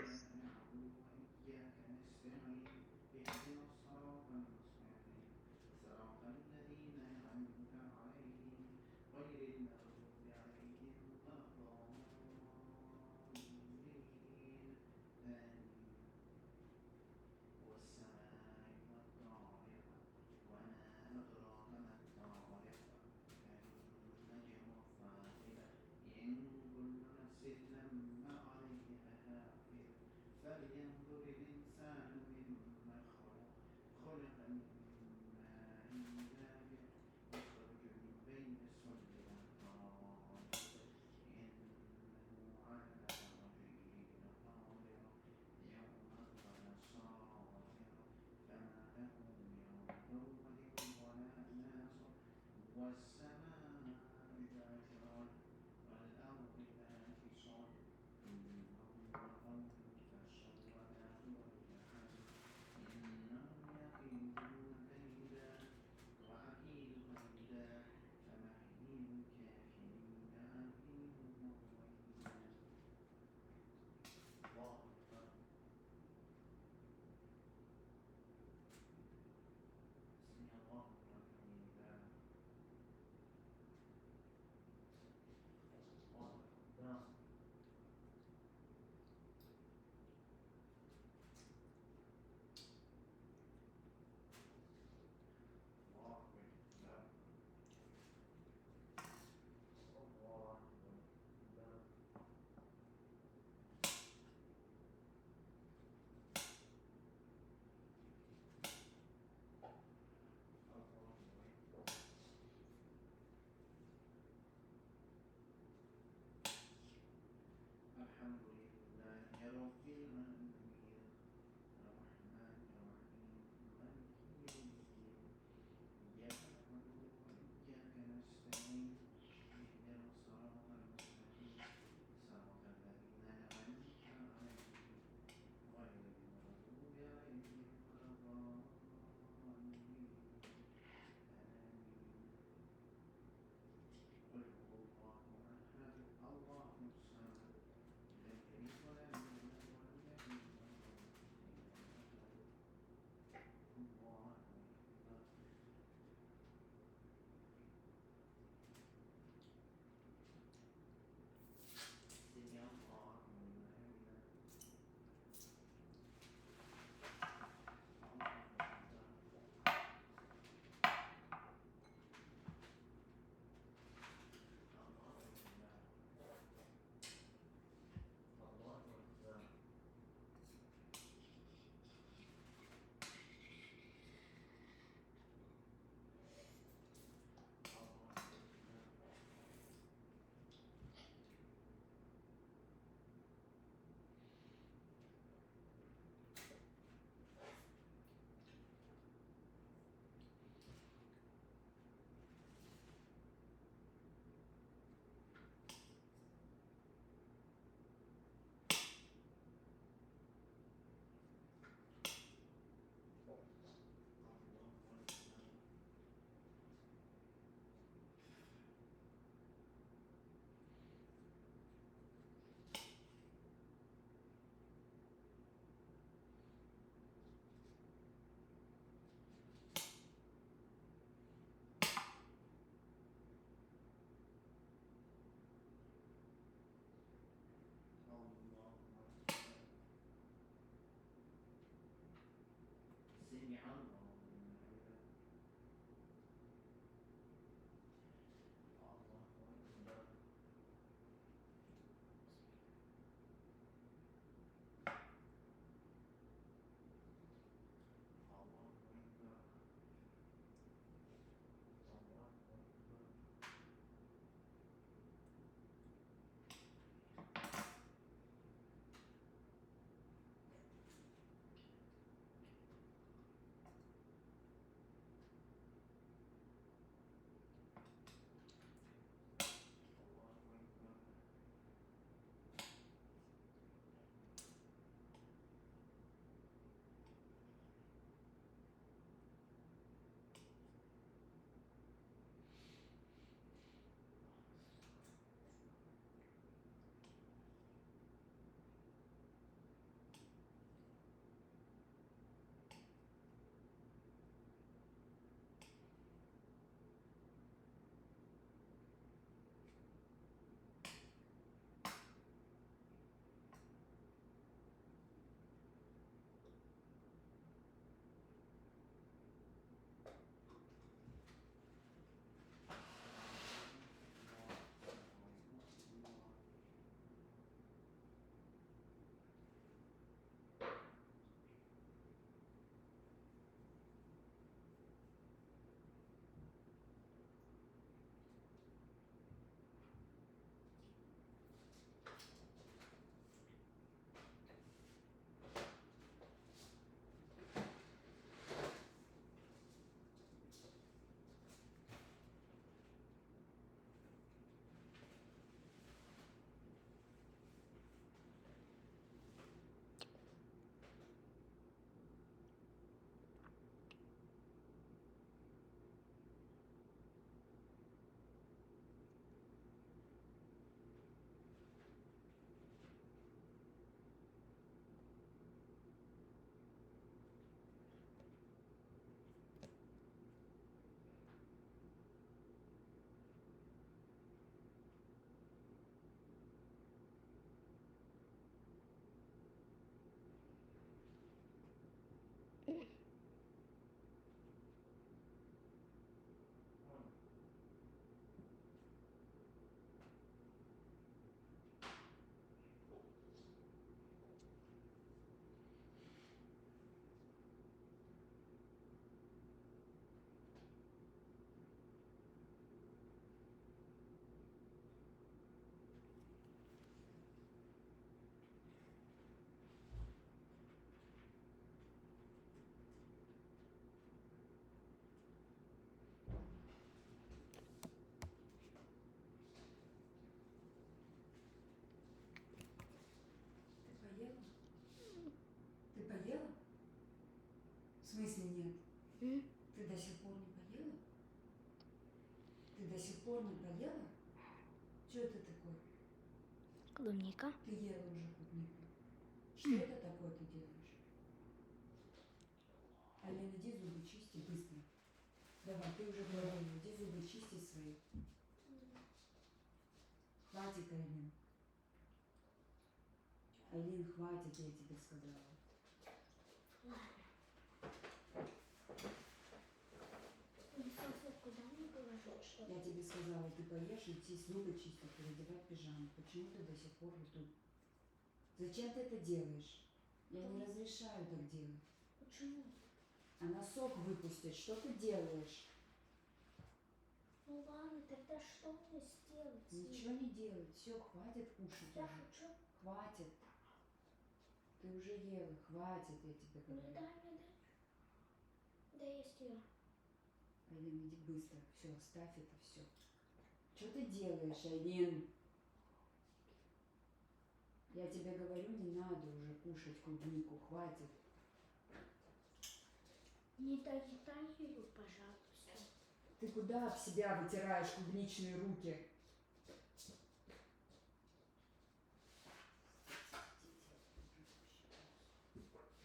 Ты до сих пор не поела? Ты до сих пор не поела? Что это такое? Клубника. Ты ела уже клубнику. Что это такое ты делаешь? Ален, иди зубы чисти быстро. Давай, ты уже говорила, иди зубы чисти свои. Хватит, Ален. Алин, хватит, я тебе сказала. Куда мне положить, что Я тебе сказала, ты поешь, идти зубы чистить, переодевать пижаму. Почему ты до сих пор вот тут? Зачем ты это делаешь? Я не разрешаю так делать. Почему? Она сок выпустит. Что ты делаешь? Ну ладно, тогда что мне сделать? Ничего не делать. Все, хватит кушать Я уже. хочу. Хватит. Ты уже ела. Хватит, я тебе Ну говорю. дай мне, дай. Да есть я. Айлин, иди быстро. Все, оставь это все. Что ты делаешь, Айлин? Я тебе говорю, не надо уже кушать клубнику. Хватит. Не доедай ее, пожалуйста. Ты куда об себя вытираешь клубничные руки? Просто это бесит. Просто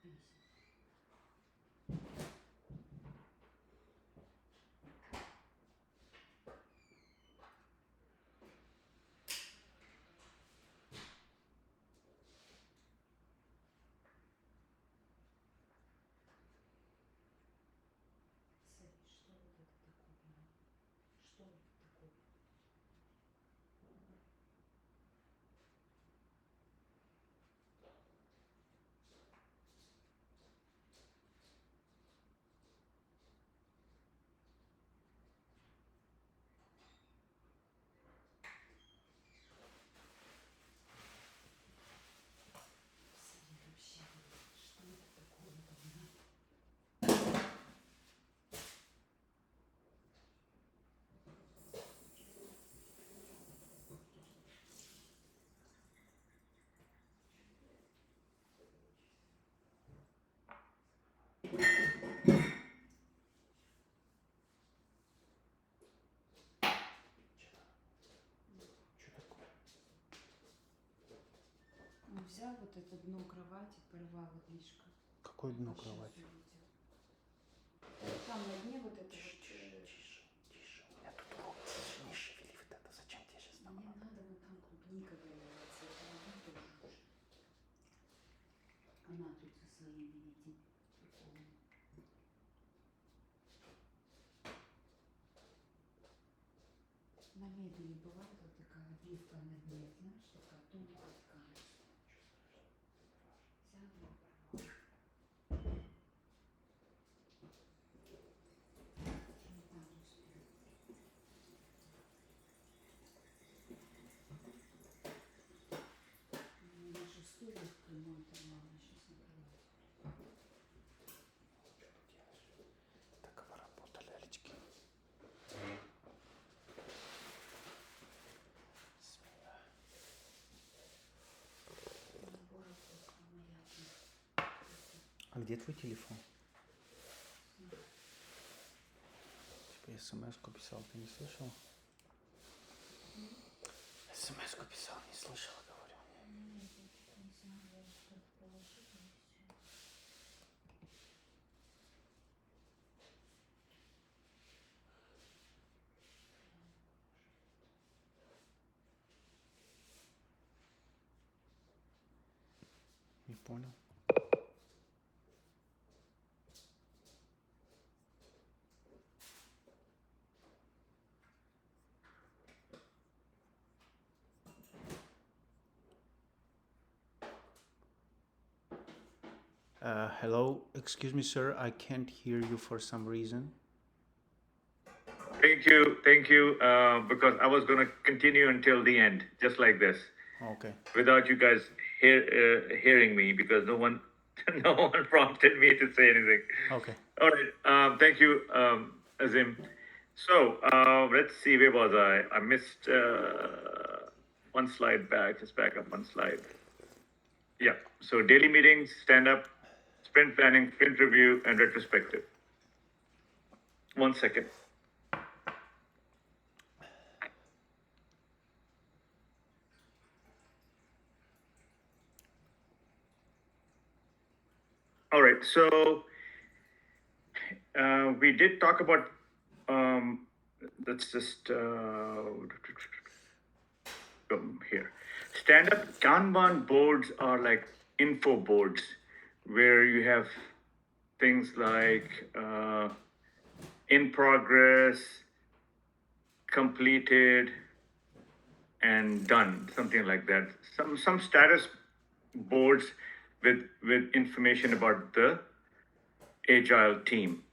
бесит. Смотри, что вот это такое? Что это такое? Смотри, вообще, что это такое? Он взял вот это дно кровати, порвал вот лишка. Какое дно Сейчас кровати? увидел. Там на дне вот это вот. Тише. У меня тут урок. Не шевели вот это. Зачем тебе сейчас Мне надо, вот там клубника валяется. Это она тоже уже. Она тут со своими этими приколами. На мебели бывает вот такая обивка на дне, знаешь, такая тонкая ткань. Взяла и порвала. Не так успела. Наши стулья в прямой оторвала, сейчас накрываю. Так вы работали, Алечки. Смена. Набора просто моя. А где твой телефон? Типа смс-ку писал, ты не слышал? СМС-ку писал, не слышал, говорю. Нет, я что-то не смогла что-то положить, и все. Не понял. Hello, excuse me, sir. I can't hear you for some reason. Thank you. Because I was going to continue until the end, just like this, Okay. without you guys hearing me, because no one prompted me to say anything. Okay. All right. Thank you, Azim. So let's see. Where was I? I missed one slide back. Just back up one slide. Yeah. So daily meetings, stand up, sprint planning, sprint review, and retrospective. 1 second. All right. So we did talk about. Let's just go here. Stand-up Kanban boards are like info boards, where you have things like in progress, completed, and done, something like that. Some status boards with information about the agile team.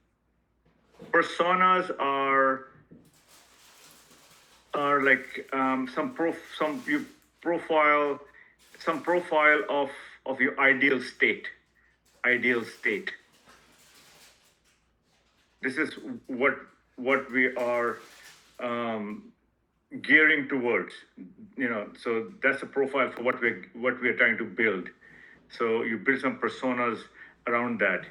Personas are like some profile of your ideal state. This is what we are gearing towards. So that's a profile for what we're trying to build. So you build some personas around that.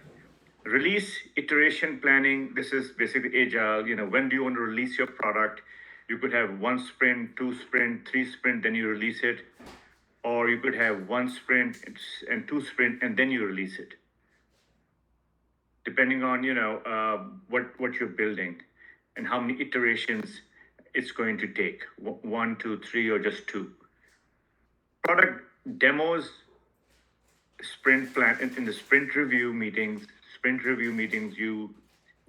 Release iteration planning. This is basically agile. When do you want to release your product? You could have 1 sprint, 2 sprint, 3 sprint, then you release it. Or you could have 1 sprint and 2 sprint, and then you release it. Depending on, what you're building and how many iterations it's going to take. 1, 2, 3, or just 2. Product demos, sprint plan. In the sprint review meetings, you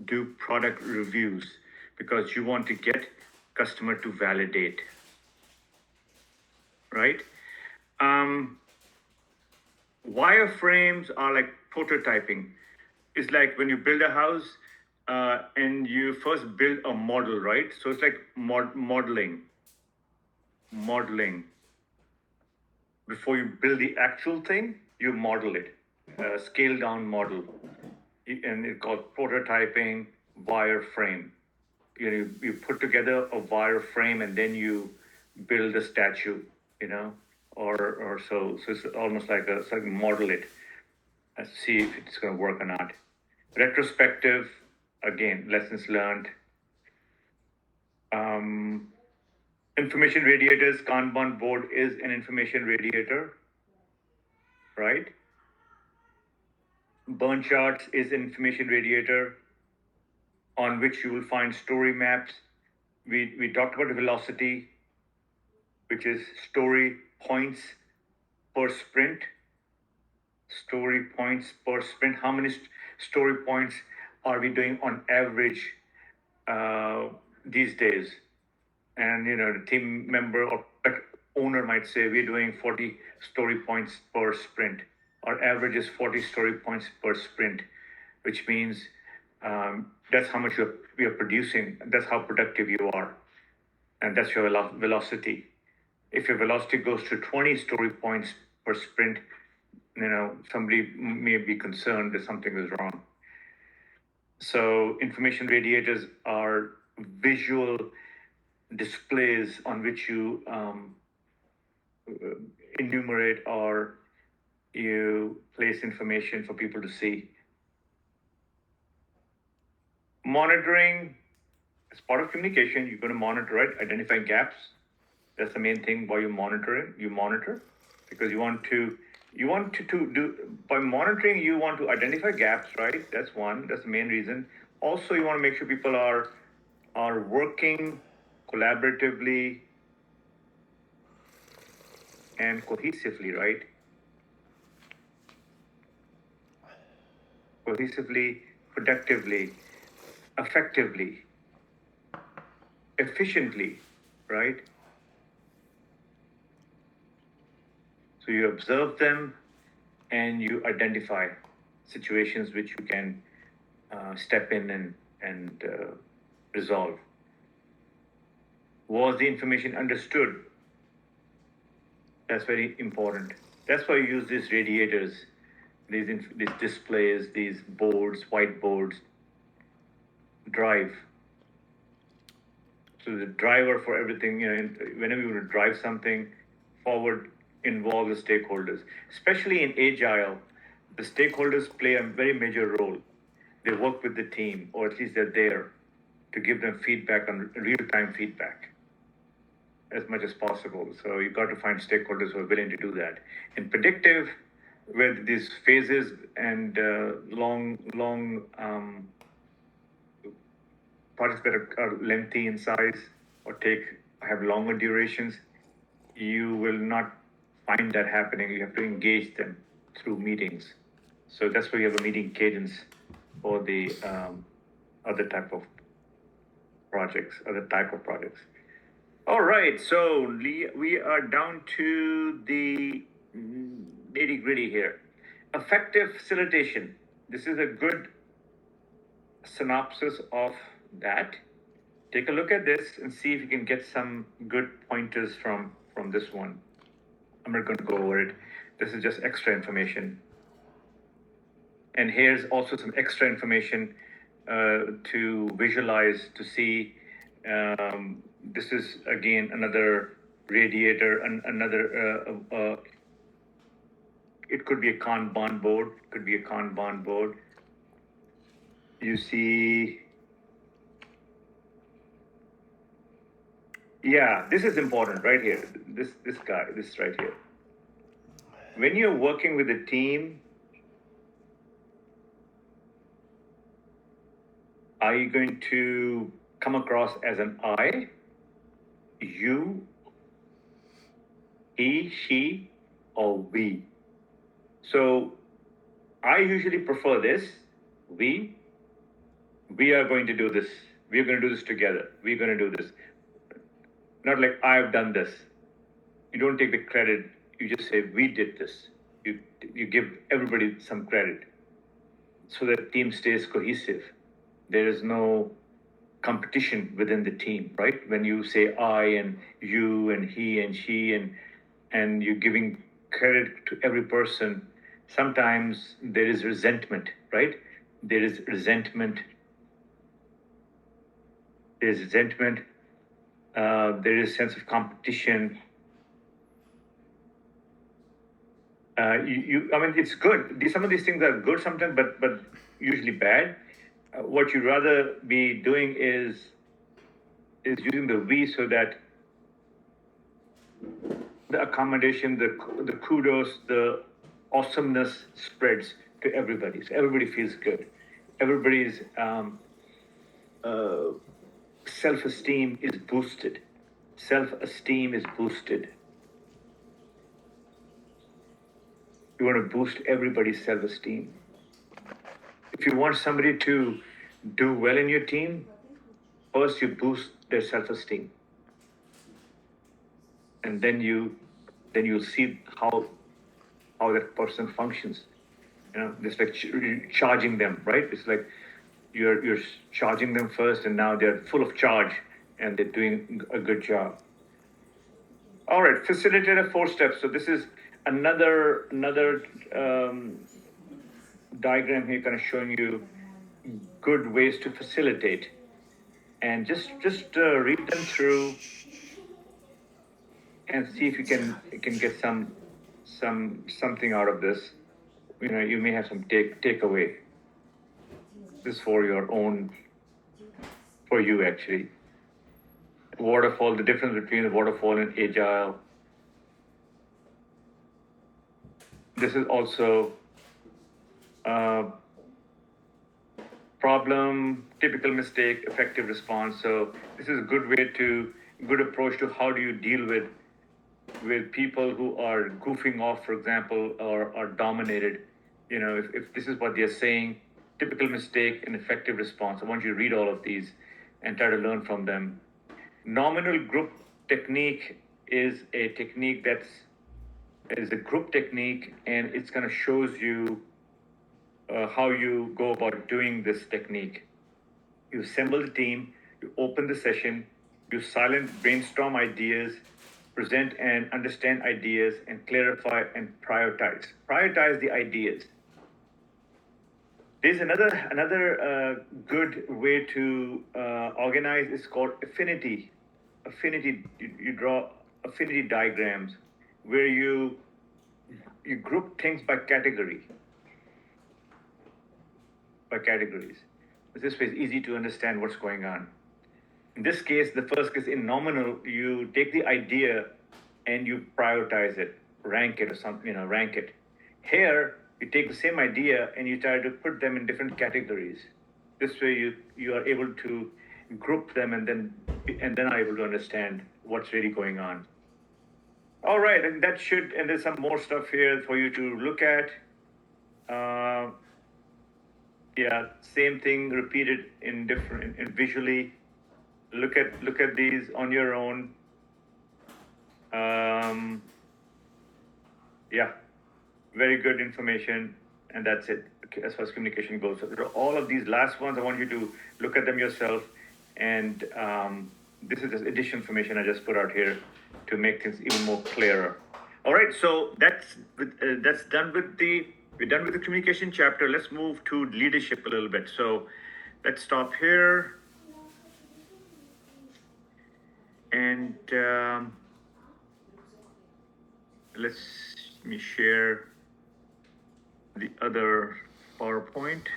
do product reviews because you want to get customer to validate, right? Wireframes are like prototyping. It's like when you build a house and you first build a model, right? So it's like modeling. Before you build the actual thing, you model it, scale down model. And it's called prototyping, wireframe. You put together a wireframe and then you build a statue, or so it's almost like model it and see if it's going to work or not. Retrospective, again, lessons learned. Information radiators, Kanban board is an information radiator, right? Burn charts is an information radiator on which you will find story maps. We talked about velocity, which is story points per sprint. Story points per sprint. How many story points are we doing on average these days? And the team member or owner might say we're doing 40 story points per sprint. Our average is 40 story points per sprint, which means that's how much we are producing. That's how productive you are. And that's your velocity. If your velocity goes to 20 story points per sprint, somebody may be concerned that something is wrong. So information radiators are visual displays on which you enumerate or you place information for people to see. Monitoring is part of communication. You're going to monitor it, identify gaps. That's the main thing why you monitor it. You monitor because you want to do by monitoring. You want to identify gaps, right? That's one. That's the main reason. Also, you want to make sure people are working collaboratively and cohesively, right? Cohesively, productively, effectively, efficiently, right? So you observe them and you identify situations which you can step in and resolve. Was the information understood? That's very important. That's why you use these radiators, these displays, these boards, whiteboards, drive. So the driver for everything, whenever you want to drive something forward, involve the stakeholders. Especially in Agile, the stakeholders play a very major role. They work with the team, or at least they're there to give them feedback on real-time feedback as much as possible. So you've got to find stakeholders who are willing to do that. In predictive, with these phases and long projects that are lengthy in size or have longer durations, you will not find that happening. You have to engage them through meetings. So that's why you have a meeting cadence for the other type of projects. All right, so we are down to the nitty gritty here. Effective facilitation. This is a good synopsis of that. Take a look at this and see if you can get some good pointers from this one. I'm not going to go over it. This is just extra information. And here's also some extra information to visualize, to see. This is, again, another radiator, another, it could be a Kanban board, You see, yeah, this is important right here. This right here. When you're working with a team, are you going to come across as an I, you, he, she, or we? So I usually prefer this. We are going to do this. We're going to do this together. We're going to do this. Not like I've done this. You don't take the credit. You just say we did this. You give everybody some credit so that the team stays cohesive. There is no competition within the team, right? When you say I and you and he and she and you're giving credit to every person, sometimes there is resentment, right? There is resentment. There is a sense of competition. I mean, it's good. Some of these things are good sometimes, but usually bad. What you'd rather be doing is using the we so that the accommodation, the kudos, the awesomeness spreads to everybody. So everybody feels good. Everybody's self-esteem is boosted. You want to boost everybody's self-esteem. If you want somebody to do well in your team, first you boost their self-esteem. And then you'll see how that person functions. It's like charging them, right? It's like you're charging them first, and now they're full of charge, and they're doing a good job. All right, facilitator 4 steps. So this is another diagram here, kind of showing you good ways to facilitate, and just read them through and see if you can get something out of this. You may have some takeaway. This is for you actually. Waterfall, the difference between waterfall and agile. This is also problem, typical mistake, effective response. So this is a good approach to how do you deal with people who are goofing off, for example, or are dominated. If this is what they're saying, typical mistake and effective response. I want you to read all of these and try to learn from them. Nominal group technique is a technique is a group technique, and it's going to shows you how you go about doing this technique. You assemble the team, you open the session, you silent brainstorm ideas, present and understand ideas, and clarify and prioritize. Prioritize the ideas. There's another good way to organize. It's called affinity. Affinity. You draw affinity diagrams where you group things by category. By categories. This way it's easy to understand what's going on. In this case, the first case in nominal, you take the idea and you prioritize it, rank it or something, rank it. Here, you take the same idea and you try to put them in different categories. This way you are able to group them and then are able to understand what's really going on. All right, and there's some more stuff here for you to look at. Yeah, same thing repeated in visually. Look at these on your own. Yeah, very good information, and that's it as far as communication goes. So all of these last ones, I want you to look at them yourself, and this is just additional information I just put out here to make things even more clearer. All right, so we're done with the communication chapter. Let's move to leadership a little bit. So let's stop here. And let me share the other PowerPoint.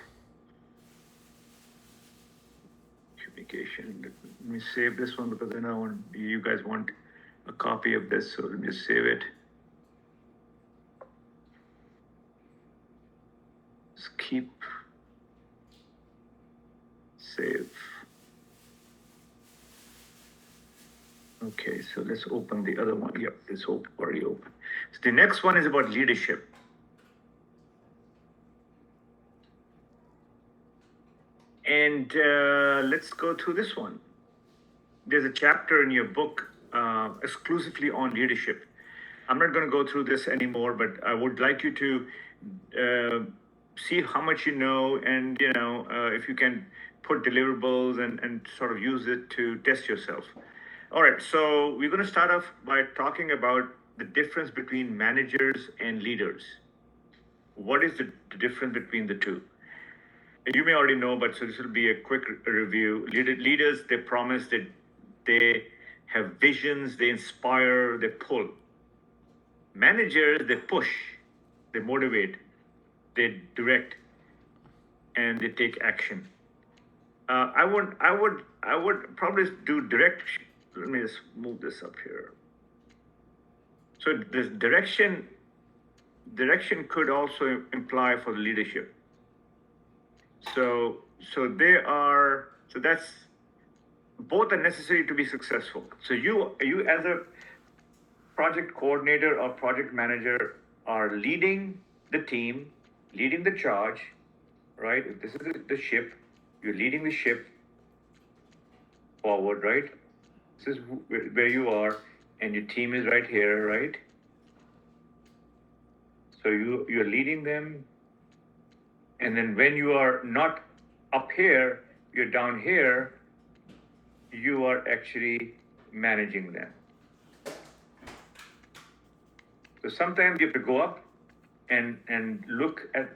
Communication. Let me save this one because I know you guys want a copy of this, so let me just save it. Just keep save. Okay, so let's open the other one. Yep, it's already open. So the next one is about leadership. And let's go through this one. There's a chapter in your book exclusively on leadership. I'm not going to go through this anymore, but I would like you to see how much you know, and if you can put deliverables and sort of use it to test yourself. All right, so we're going to start off by talking about the difference between managers and leaders. What is the difference between the two? You may already know, but so this will be a quick review. Leaders, they promise that they have visions, they inspire, they pull. Managers, they push, they motivate, they direct, and they take action. I would probably do direct. Let me just move this up here. So this direction could also imply for the leadership. So that's both are necessary to be successful. So you as a project coordinator or project manager are leading the team, leading the charge, right? If this is the ship, you're leading the ship forward, right? This is where you are, and your team is right here, right? So you're leading them, and then when you are not up here, you're down here, you are actually managing them. So sometimes you have to go up and look at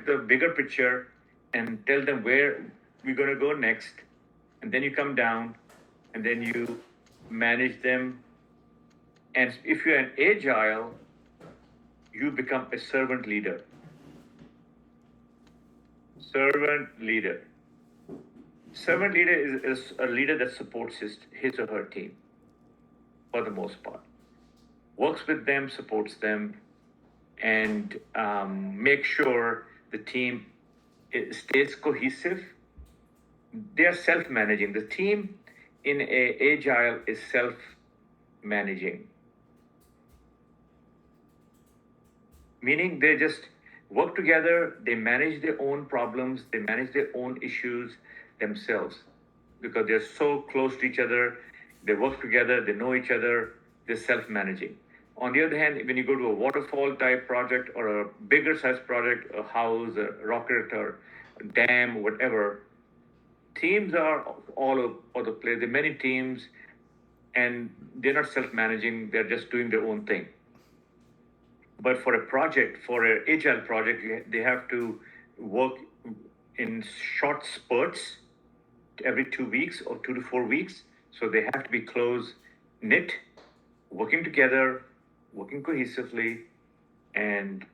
the bigger picture and tell them where we're going to go next, and then you come down and then you manage them. And if you're an agile, you become a servant leader. Servant leader is a leader that supports his or her team for the most part. Works with them, supports them, and make sure the team stays cohesive. They are self-managing. The team in agile is self-managing, meaning they just work together. They manage their own problems. They manage their own issues themselves because they're so close to each other. They work together. They know each other. They're self-managing. On the other hand, when you go to a waterfall type project or a bigger size project, a house, a rocket, or a dam, whatever, teams are all over the place. There are many teams, and they're not self-managing. They're just doing their own thing. But for a project, for an agile project, they have to work in short spurts every 2 weeks or 2 to 4 weeks. So they have to be close knit, working together, working cohesively, and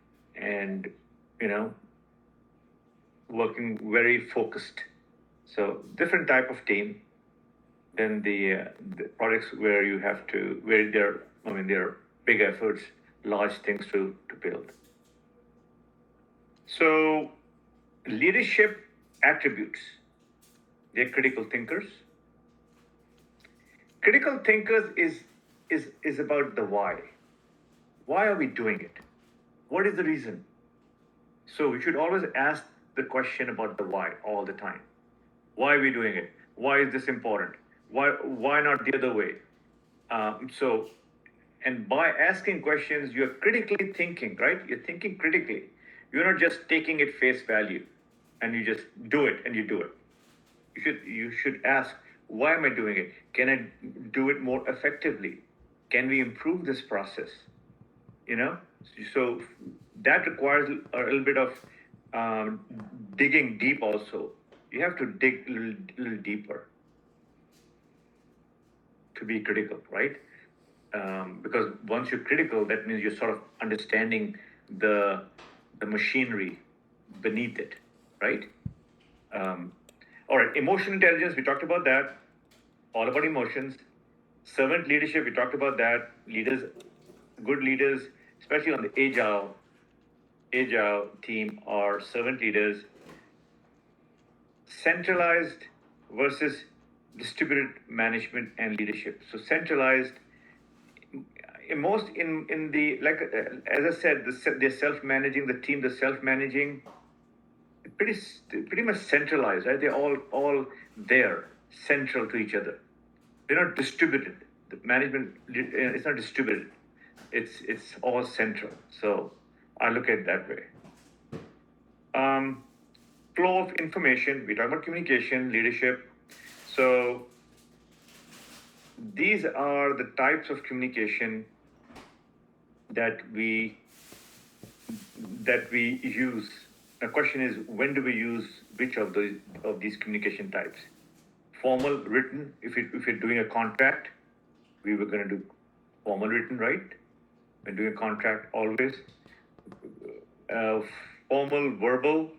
working very focused. So different type of team than the projects where you have to, where they're big efforts, large things to build. So leadership attributes, they're critical thinkers. Critical thinkers is about the why. Why are we doing it? What is the reason? So we should always ask the question about the why all the time. Why are we doing it? Why is this important? Why not the other way? And by asking questions, you're critically thinking, right? You're thinking critically. You're not just taking it face value and you just do it and you do it. You should ask, why am I doing it? Can I do it more effectively? Can we improve this process? So that requires a little bit of digging deep also. You have to dig a little deeper to be critical, right? Because once you're critical, that means you're sort of understanding the machinery beneath it, right? All right, emotional intelligence, we talked about that. All about emotions. Servant leadership, we talked about that. Leaders, good leaders, especially on the agile team, are servant leaders. Centralized versus distributed management and leadership. So centralized, in the, like as I said, they're self-managing. The team, they're self-managing. Pretty much centralized, right? They're all there, central to each other. They're not distributed. The management, it's not distributed. It's all central. So I look at it that way. Flow of information. We talk about communication, leadership. So these are the types of communication that we use. The question is, when do we use which of these communication types? Formal, written. If you're doing a contract, we were going to do formal, written, right? When doing a contract, always. Formal, verbal.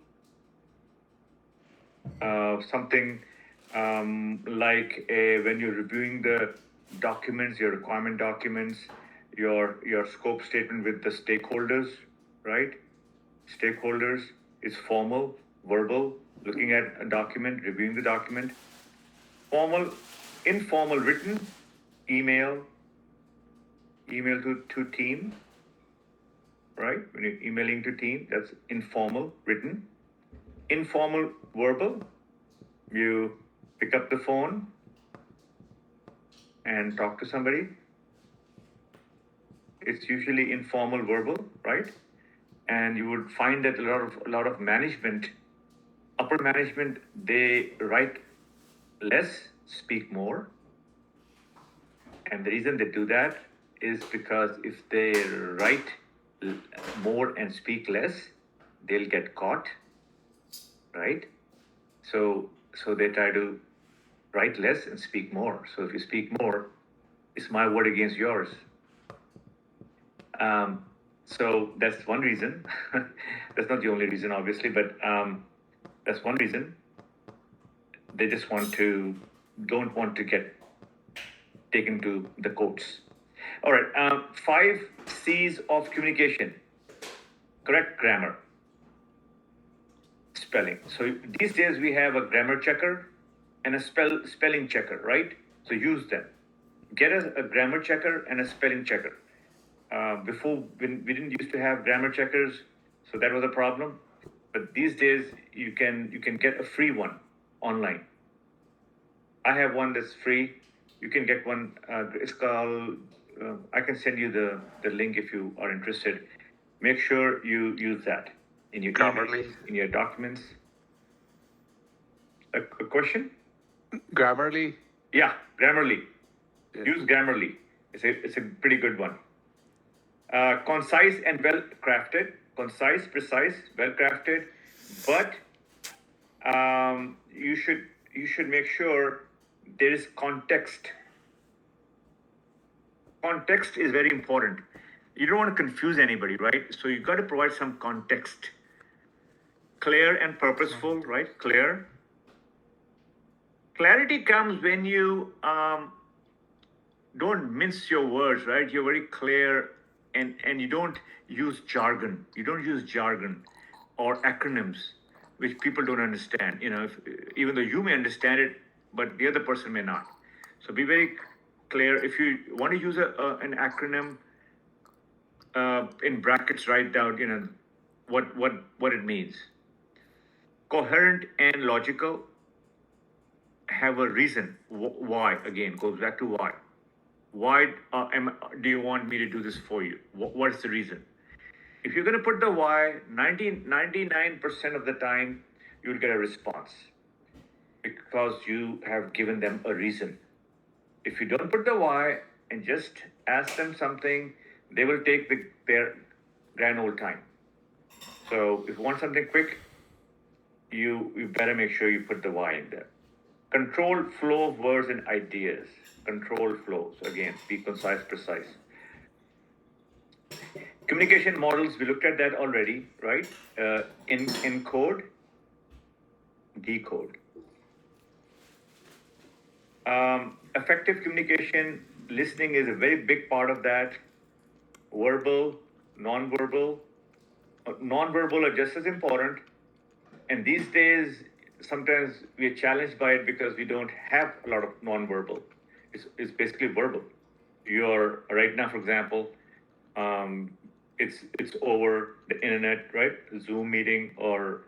Something like when you're reviewing the documents, your requirement documents, your scope statement with the stakeholders, right? Stakeholders is formal, verbal, looking at a document, reviewing the document. Formal, informal, written, email to team, right? When you're emailing to team, that's informal, written. Informal, verbal, you pick up the phone and talk to somebody. It's usually informal, verbal, right? And you would find that a lot of management, upper management, they write less, speak more. And the reason they do that is because if they write more and speak less, they'll get caught, right? So they try to write less and speak more. So if you speak more, it's my word against yours. So that's one reason. That's not the only reason, obviously, but that's one reason. They just don't want to get taken to the courts. All right, 5 C's of communication. Correct grammar. Spelling. So these days we have a grammar checker and a spelling checker, right? So use them. Get a grammar checker and a spelling checker. Before, when we didn't used to have grammar checkers, so that was a problem. But these days you can get a free one online. I have one that's free. You can get one. It's called I can send you the link if you are interested. Make sure you use that in your Grammarly? emails, in your documents. A question? Grammarly? Yeah, Grammarly. Yeah. Use Grammarly. It's a pretty good one. Concise and well crafted. Concise, precise, well crafted. But you should make sure there is context. Context is very important. You don't want to confuse anybody, right? So you got to provide some context. Clear and purposeful, right? Clear. Clarity comes when you don't mince your words, right? You're very clear, and you don't use jargon. You don't use jargon or acronyms, which people don't understand. Even though you may understand it, but the other person may not. So be very clear. If you want to use an acronym, in brackets, write down, what it means. Coherent and logical. Have a reason. Why? Again, goes back to why. Why do you want me to do this for you? What is the reason? If you're going to put the why, 99% of the time, you'll get a response because you have given them a reason. If you don't put the why and just ask them something, they will take their grand old time. So if you want something quick, you better make sure you put the why in there. Controlled flow of words and ideas. Controlled flows. Again, be concise, precise. Communication models, we looked at that already, right? Encode, decode. Effective communication, listening is a very big part of that. Verbal, non-verbal. Non-verbal are just as important. And these days, sometimes we're challenged by it because we don't have a lot of non-verbal. It's basically verbal. You're right now, for example, it's over the internet, right? Zoom meeting or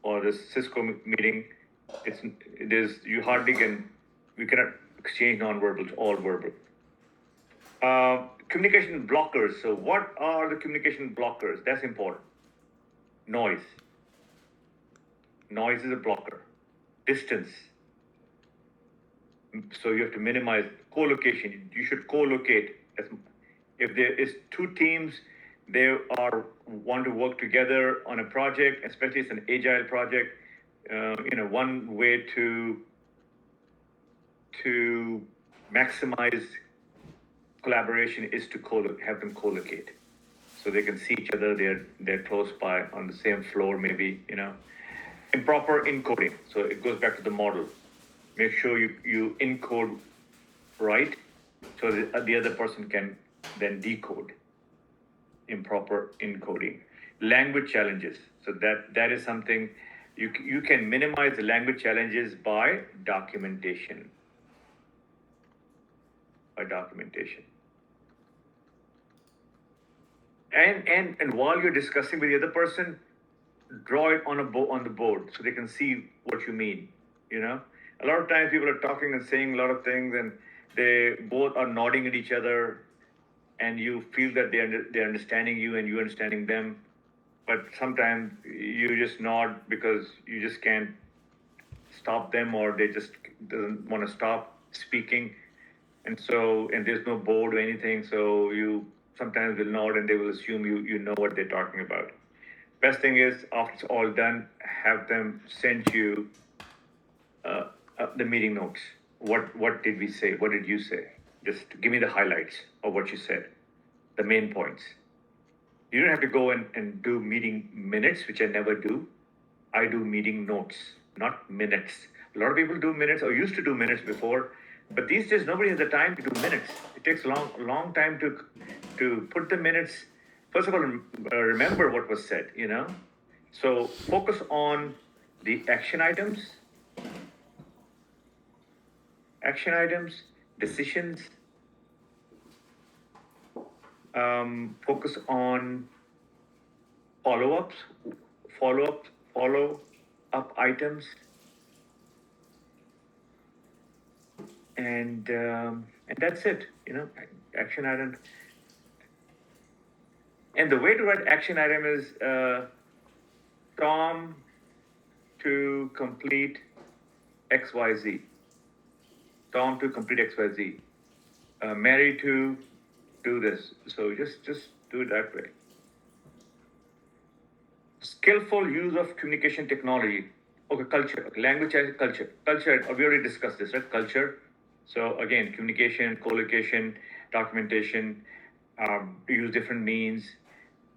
the Cisco meeting. You hardly we cannot exchange non-verbal. It's all verbal. Communication blockers. So what are the communication blockers? That's important. Noise. Noise is a blocker. Distance. So you have to minimize co-location. You should co-locate. If there is two teams, they want to work together on a project, especially it's an agile project. One way to maximize collaboration is to have them co-locate, so they can see each other. They're close by on the same floor, maybe. Improper encoding. So it goes back to the model. Make sure you encode right, so that the other person can then decode. Improper encoding. Language challenges. So that is something you can minimize the language challenges by documentation. And while you're discussing with the other person, draw it on the board so they can see what you mean. A lot of times people are talking and saying a lot of things, and they both are nodding at each other, and you feel that they're understanding you and you understanding them. But sometimes you just nod because you just can't stop them, or they just doesn't want to stop speaking. And there's no board or anything, so you sometimes will nod and they will assume you know what they're talking about. Best thing is, after it's all done, have them send you the meeting notes. What did we say? What did you say? Just give me the highlights of what you said, the main points. You don't have to go and do meeting minutes, which I never do. I do meeting notes, not minutes. A lot of people do minutes or used to do minutes before, but these days nobody has the time to do minutes. It takes a long time to put the minutes. First of all, remember what was said, So focus on the action items, decisions. Focus on follow-up items, and that's it. action item. And the way to write action item is Tom to complete XYZ. Tom to complete XYZ. Mary to do this. So just do it that way. Skillful use of communication technology. Okay, culture. Okay, language as culture. Culture, we already discussed this, right? Culture. So again, communication, co-location, documentation, use different means.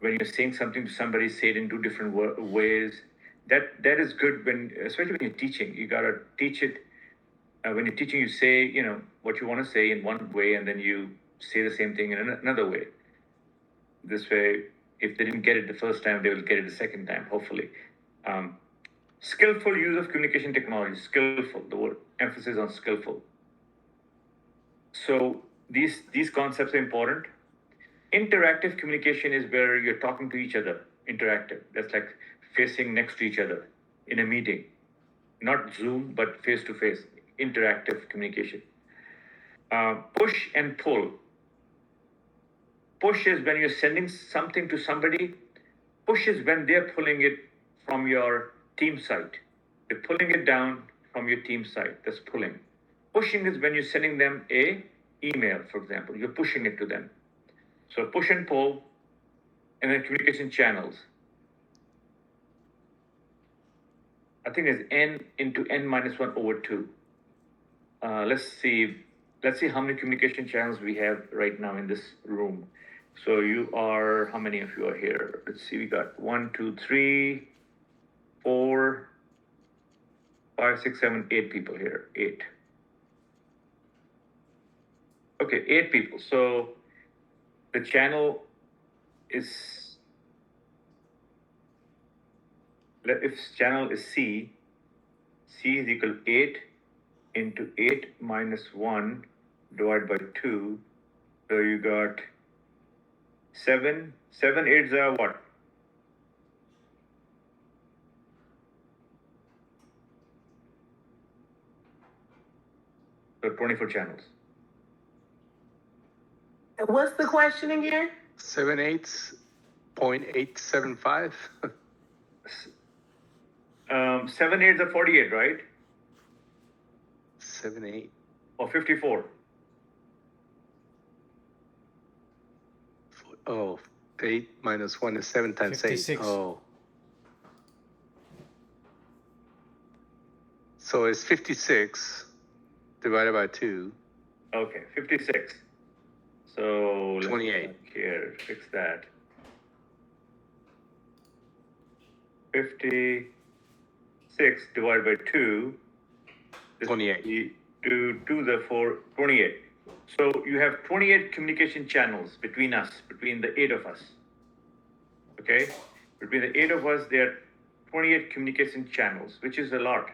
When you're saying something to somebody, say it in two different ways. That is good when, especially when you're teaching. You gotta teach it. When you're teaching, you say, what you want to say in one way, and then you say the same thing in another way. This way, if they didn't get it the first time, they will get it the second time, hopefully. Skillful use of communication technology. Skillful, the word emphasis on skillful. So these concepts are important. Interactive communication is where you're talking to each other. Interactive. That's like facing next to each other in a meeting. Not Zoom, but face-to-face. Interactive communication. Push and pull. Push is when you're sending something to somebody. Push is when they're pulling it from your team site. They're pulling it down from your team site. That's pulling. Pushing is when you're sending them a email, for example. You're pushing it to them. So push and pull, and then communication channels. I think it's n into n minus 1 over 2. Let's see how many communication channels we have right now in this room. So how many of you are here? Let's see, we got 1, 2, 3, 4, 5, 6, 7, 8 people here. 8. Okay, 8 people. So the channel is, if channel is C is equal to 8 into 8 minus 1 divided by 2. So you got 7 8s are what? So 24 channels. What's the question again? 7/8.875. 7 8s are 48, right? 7, 8. Or 54. Oh, 8 minus 1 is 7 times 8. 56. Oh. So it's 56 divided by 2. Okay, 56. So let's 28. go back here, fix that. 56 divided by 2. 28. 2 to the 4, 28. So you have 28 communication channels between us, between the 8 of us. Okay? Between the 8 of us, there are 28 communication channels, which is a lot.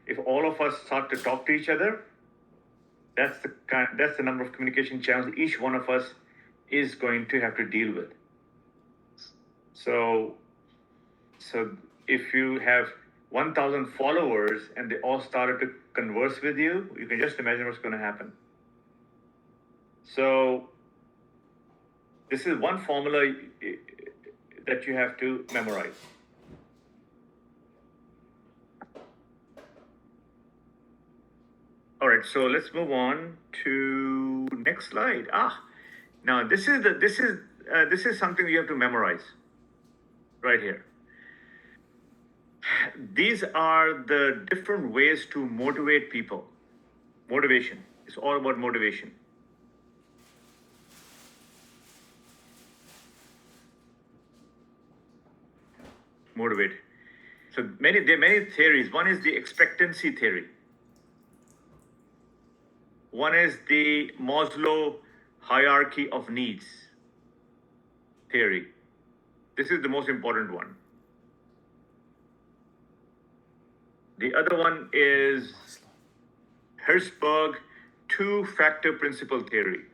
If all of us start to talk to each other, that's the number of communication channels each one of us is going to have to deal with. So if you have 1,000 followers and they all started to converse with you, you can just imagine what's going to happen. So this is one formula that you have to memorize. All right, so let's move on to next slide. Now this is something you have to memorize right here. These are the different ways to motivate people. Motivation. It's all about motivation. Motivate. So there are many theories. One is the expectancy theory. One is the Maslow hierarchy of needs theory. This is the most important one. The other one is Herzberg two-factor principle theory.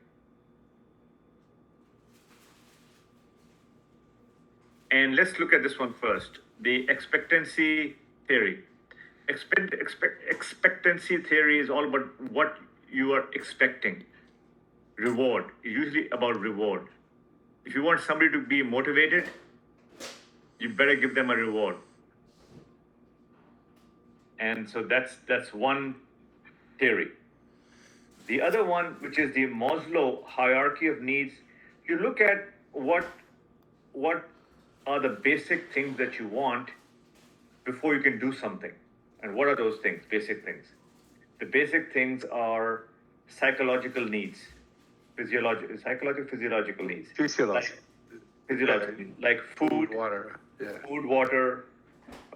And let's look at this one first, the expectancy theory. Expectancy theory is all about what you are expecting. reward, usually about reward. If you want somebody to be motivated, you better give them a reward. And so that's one theory. The other one, which is the Maslow hierarchy of needs, you look at what are the basic things that you want before you can do something. And what are those things, basic things? The basic things are psychological needs, physiological needs. Physiological. Like food, Water. Yeah. food, water,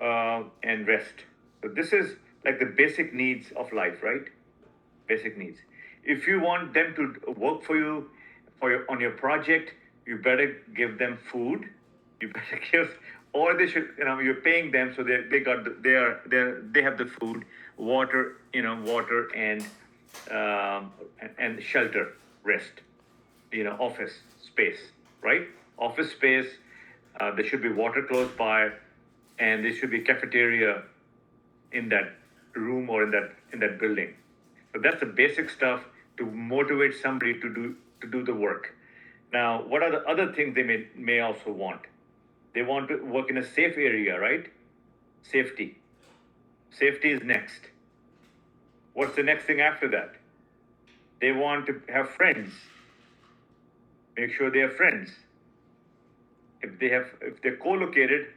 and rest. So this is like the basic needs of life, right? Basic needs. If you want them to work for you, on your project, you better give them food. You better give, or they should, you're paying them, so they have the food, water, water and shelter, rest, office space, right? Office space. There should be water close by, and there should be cafeteria in that room or in that building. So that's the basic stuff to motivate somebody to do the work. Now, what are the other things they may also want? They want to work in a safe area, right? Safety. Safety is next. What's the next thing after that? They want to have friends. Make sure they have friends. If they're co-located,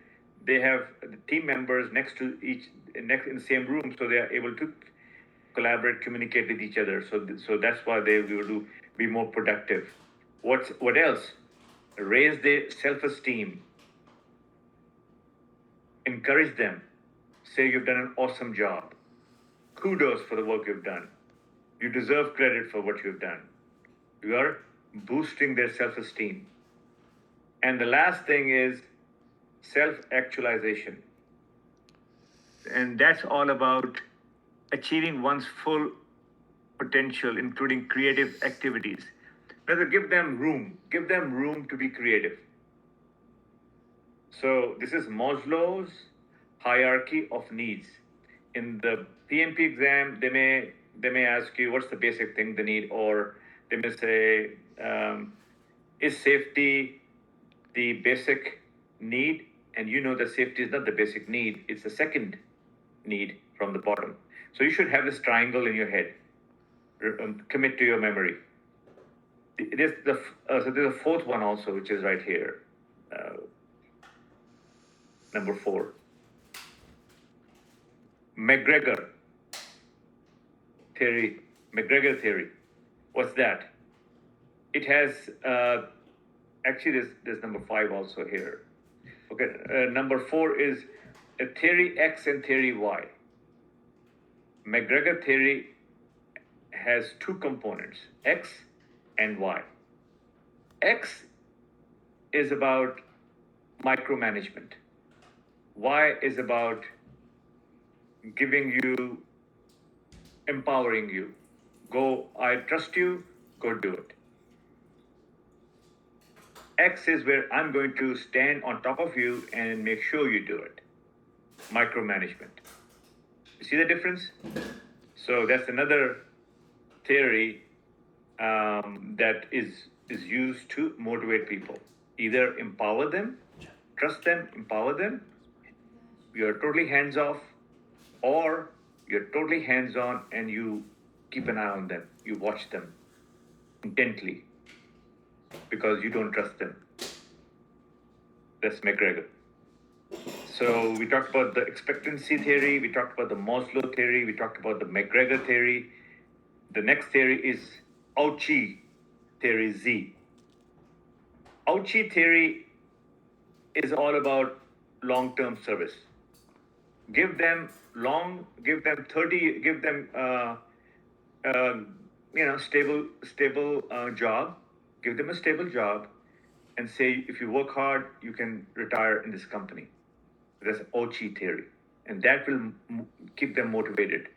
they have the team members next in the same room, so they are able to collaborate, communicate with each other. So that's why they will be more productive. What else? Raise their self-esteem. Encourage them. Say you've done an awesome job. Kudos for the work you've done. You deserve credit for what you've done. You are boosting their self-esteem. And the last thing is self-actualization. And that's all about achieving one's full potential, including creative activities. Rather, give them room to be creative. So this is Maslow's hierarchy of needs. In the PMP exam, they may ask you what's the basic thing they need, or they may say, is safety the basic need? And you know that safety is not the basic need, it's the second need from the bottom. So you should have this triangle in your head. Commit to your memory. There's a fourth one also, which is right here. Number 4. McGregor theory. What's that? It has, actually there's number 5 also here. Okay, number 4 is a theory X and theory Y. McGregor theory has 2 components, X and Y. X is about micromanagement. Y is about empowering you. I trust you, go do it. X is where I'm going to stand on top of you and make sure you do it. Micromanagement. You see the difference? So that's another theory that is used to motivate people. Either empower them, trust them, empower them. You're totally hands-off, or you're totally hands-on and you keep an eye on them. You watch them intently because you don't trust them. That's McGregor. So we talked about the expectancy theory, we talked about the Maslow theory, we talked about the McGregor theory. The next theory is Ouchi theory, Z. Ouchi theory is all about long-term service. Give them stable job. Give them a stable job, and say if you work hard, you can retire in this company. That's Ouchi theory, and that will keep them motivated.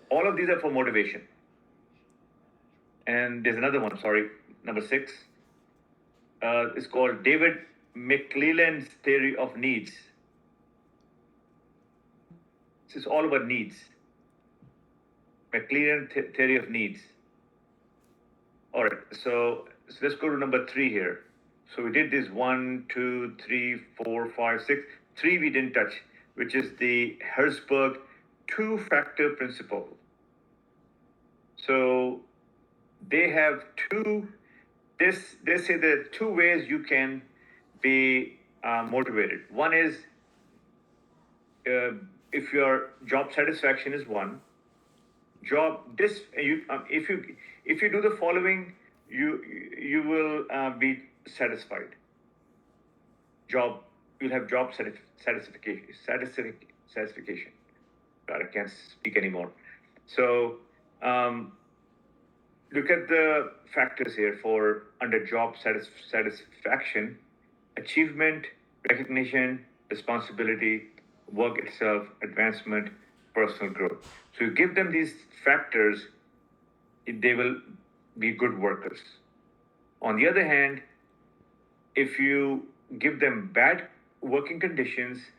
All of these are for motivation. And there's another one. Number 6. It's called David McClelland's theory of needs. This is all about needs. McClelland theory of needs. All right, so let's go to number 3 here. So we did this 1, 2, 3, 4, 5, 6. 3 we didn't touch, which is the Herzberg two-factor principle. So they have they say there are 2 ways you can be motivated. One is if your job satisfaction is 1, if you do the following, you will be satisfied. You'll have job satisfaction. God, I can't speak anymore. So look at the factors here for under job satisfaction: achievement, recognition, responsibility, work itself, advancement, personal growth. So you give them these factors, they will be good workers. On the other hand, if you give them bad working conditions,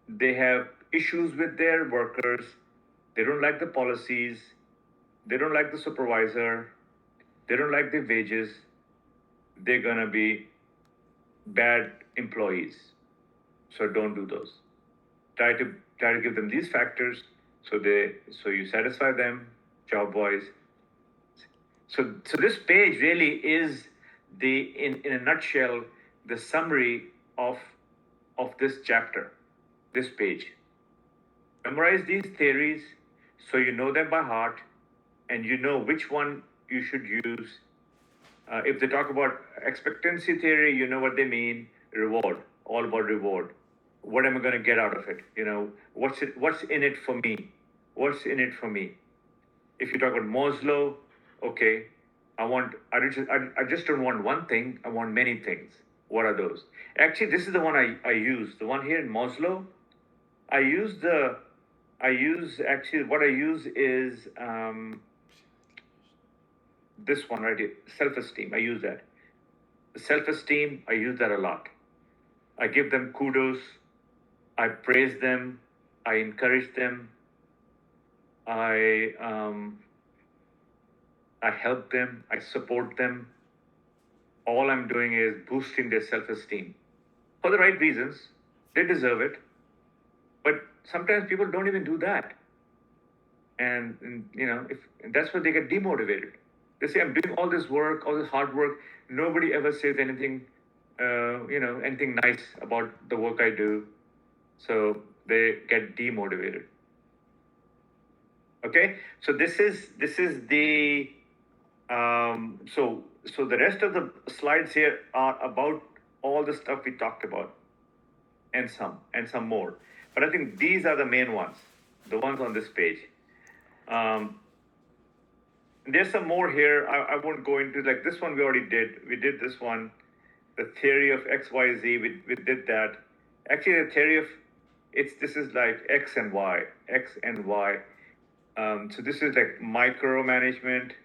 they have issues with their workers, they don't like the policies, they don't like the supervisor, they don't like the wages, they're gonna be bad employees. So don't do those. Try to give them these factors so you satisfy them, job wise. So this page really is in a nutshell the summary of this chapter, this page. Memorize these theories so you know them by heart and you know which one you should use. If they talk about expectancy theory, you know what they mean. Reward, all about reward. What am I going to get out of it? What's in it for me? What's in it for me? If you talk about Maslow, okay, I just don't want one thing. I want many things. What are those? Actually, this is the one I use. The one here in Maslow, what I use is this one right here, self-esteem. I use that. Self-esteem, I use that a lot. I give them kudos. I praise them. I encourage them. I help them. I support them. All I'm doing is boosting their self-esteem for the right reasons. They deserve it. But sometimes people don't even do that. And that's why they get demotivated. They say, I'm doing all this work, all this hard work. Nobody ever says anything, anything nice about the work I do. So they get demotivated. Okay, so this is the so the rest of the slides here are about all the stuff we talked about, and some more. But I think these are the main ones, the ones on this page. There's some more here. I won't go into, like this one we already did. We did this one, the theory of X, Y, Z. We did that. Actually, the theory of this is like X and Y. So this is like micromanagement.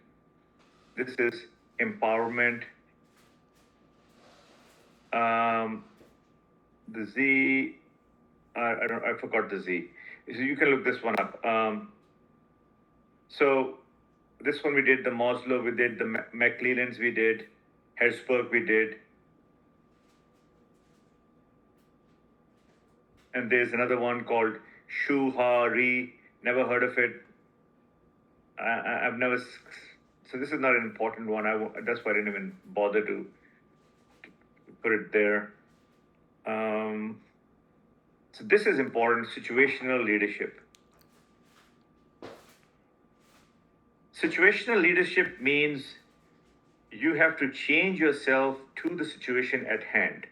This is empowerment. The Z, I forgot the Z. So you can look this one up. So this one we did the Maslow, we did the McClellan's, we did Herzberg, we did. And there's another one called Shuhari. Never heard of it. I've never. So this is not an important one. That's why I didn't even bother to put it there. So this is important. Situational leadership. Situational leadership means you have to change yourself to the situation at hand.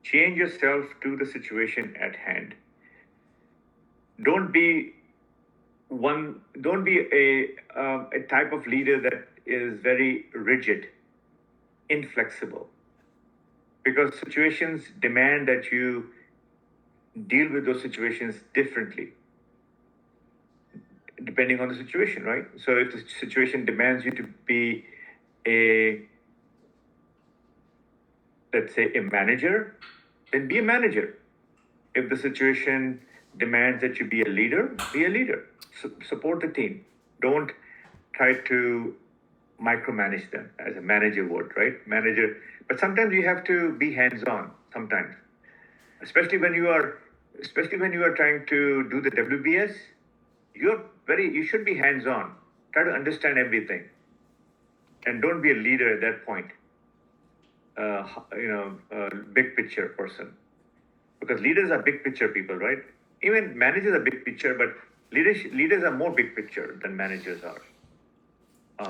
Change yourself to the situation at hand. Don't be a type of leader that is very rigid, inflexible, because situations demand that you deal with those situations differently, depending on the situation, right? So if the situation demands you to be let's say a manager, then be a manager. If the situation demands that you be a leader, be a leader. Support the team. Don't try to micromanage them as a manager would, right? Manager, but sometimes you have to be hands-on. Sometimes, especially when you are trying to do the WBS, you should be hands-on. Try to understand everything, and don't be a leader at that point. Big picture person, because leaders are big picture people, right? Even managers are big picture, but leaders are more big picture than managers are.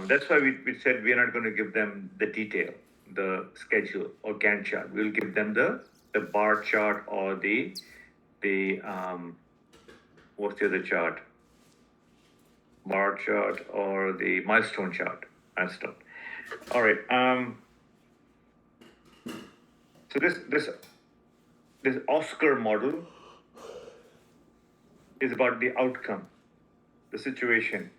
That's why we said we're not going to give them the detail, the schedule or Gantt chart. We'll give them the bar chart or the what's the other chart? Bar chart or the milestone chart. Milestone. All right. So this Oscar model is about the outcome, the situation,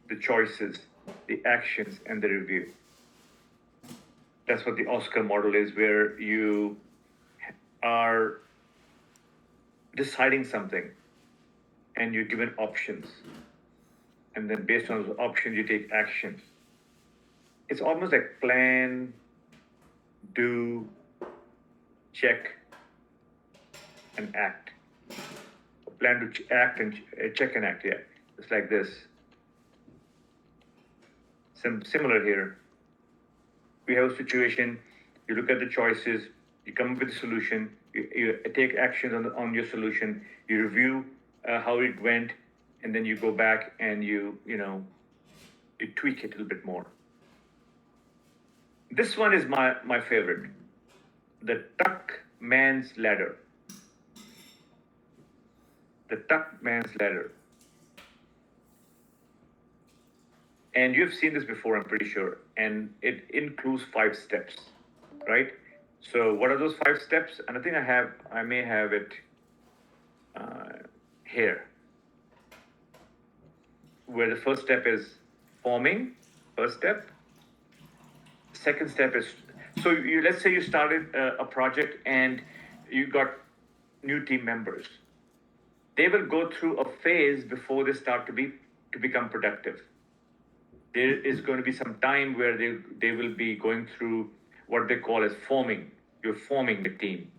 the choices, the actions, and the review. That's what the Oscar model is, where you are deciding something and you're given options. And then based on those options, you take action. It's almost like plan, do, check, and act. Plan to act and check and act, yeah. It's like this. Similar here. We have a situation, you look at the choices, you come up with a solution, you take actions on your solution, you review how it went, and then you go back and you tweak it a little bit more. This one is my favorite. The Tuck Man's Ladder. The Tuck Man's Ladder. And you've seen this before, I'm pretty sure. And it includes 5 steps, right? So what are those 5 steps? And I think I may have it here. Where the first step is forming, first step. Second step is, so let's say you started a project and you got new team members. They will go through a phase before they start to become productive. There is going to be some time where they will be going through what they call as forming. You're forming the team.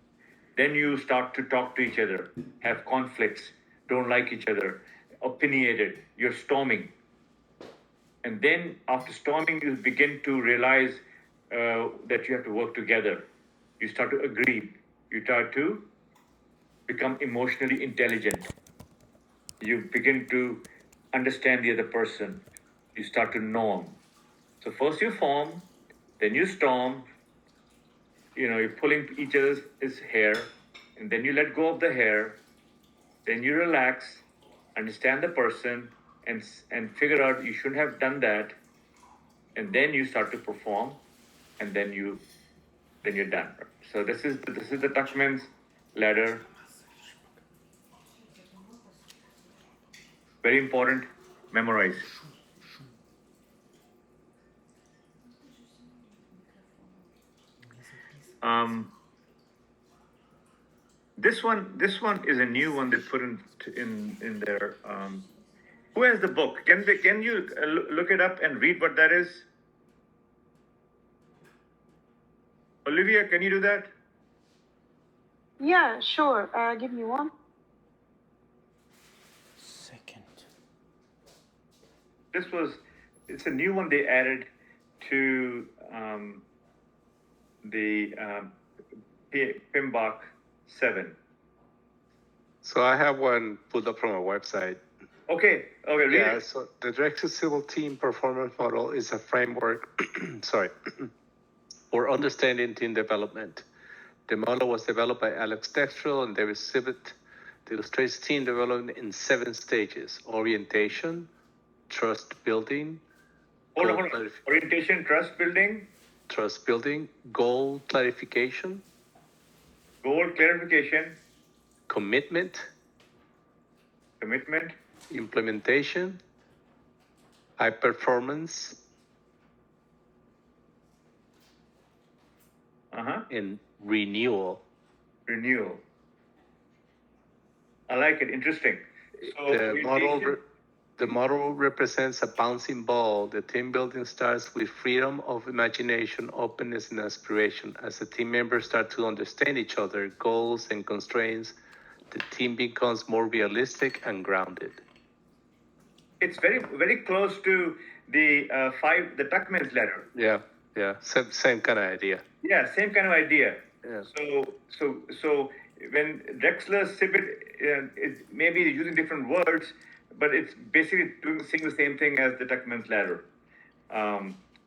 Then you start to talk to each other, have conflicts, don't like each other, opinionated, you're storming. And then after storming, you begin to realize that you have to work together. You start to agree. You start to become emotionally intelligent. You begin to understand the other person. You start to norm. So first you form, then you storm. You're pulling each other's hair, and then you let go of the hair. Then you relax, understand the person, and figure out you shouldn't have done that. And then you start to perform, and then you're done. So this is the Tuckman's ladder. Very important. Memorize. This one is a new one they put in there. Who has the book? Can you look it up and read what that is? Olivia, can you do that? Yeah, sure. Give me one. Second. It's a new one they added to the PMBOK 7. So I have one pulled up from our website. Okay, read Yeah, it. so the Directed Civil Team Performance Model is a framework, for understanding team development. The model was developed by Alex Dextrell and David Sibbett. It illustrates team development in 7 stages: orientation, trust building, Hold on. Orientation, trust building, goal clarification, goal clarification, commitment, implementation, high performance, and renewal. I like it. Interesting. So The model The model represents a bouncing ball. The team building starts with freedom of imagination, openness, and aspiration. As the team members start to understand each other, goals, and constraints, the team becomes more realistic and grounded. It's very, very close to the Tuckman's letter. Yeah, same kind of idea. Yeah, same kind of idea. Yeah. So when Drexler Sibbett is maybe using different words, but it's basically saying the same thing as the Tuckman's ladder.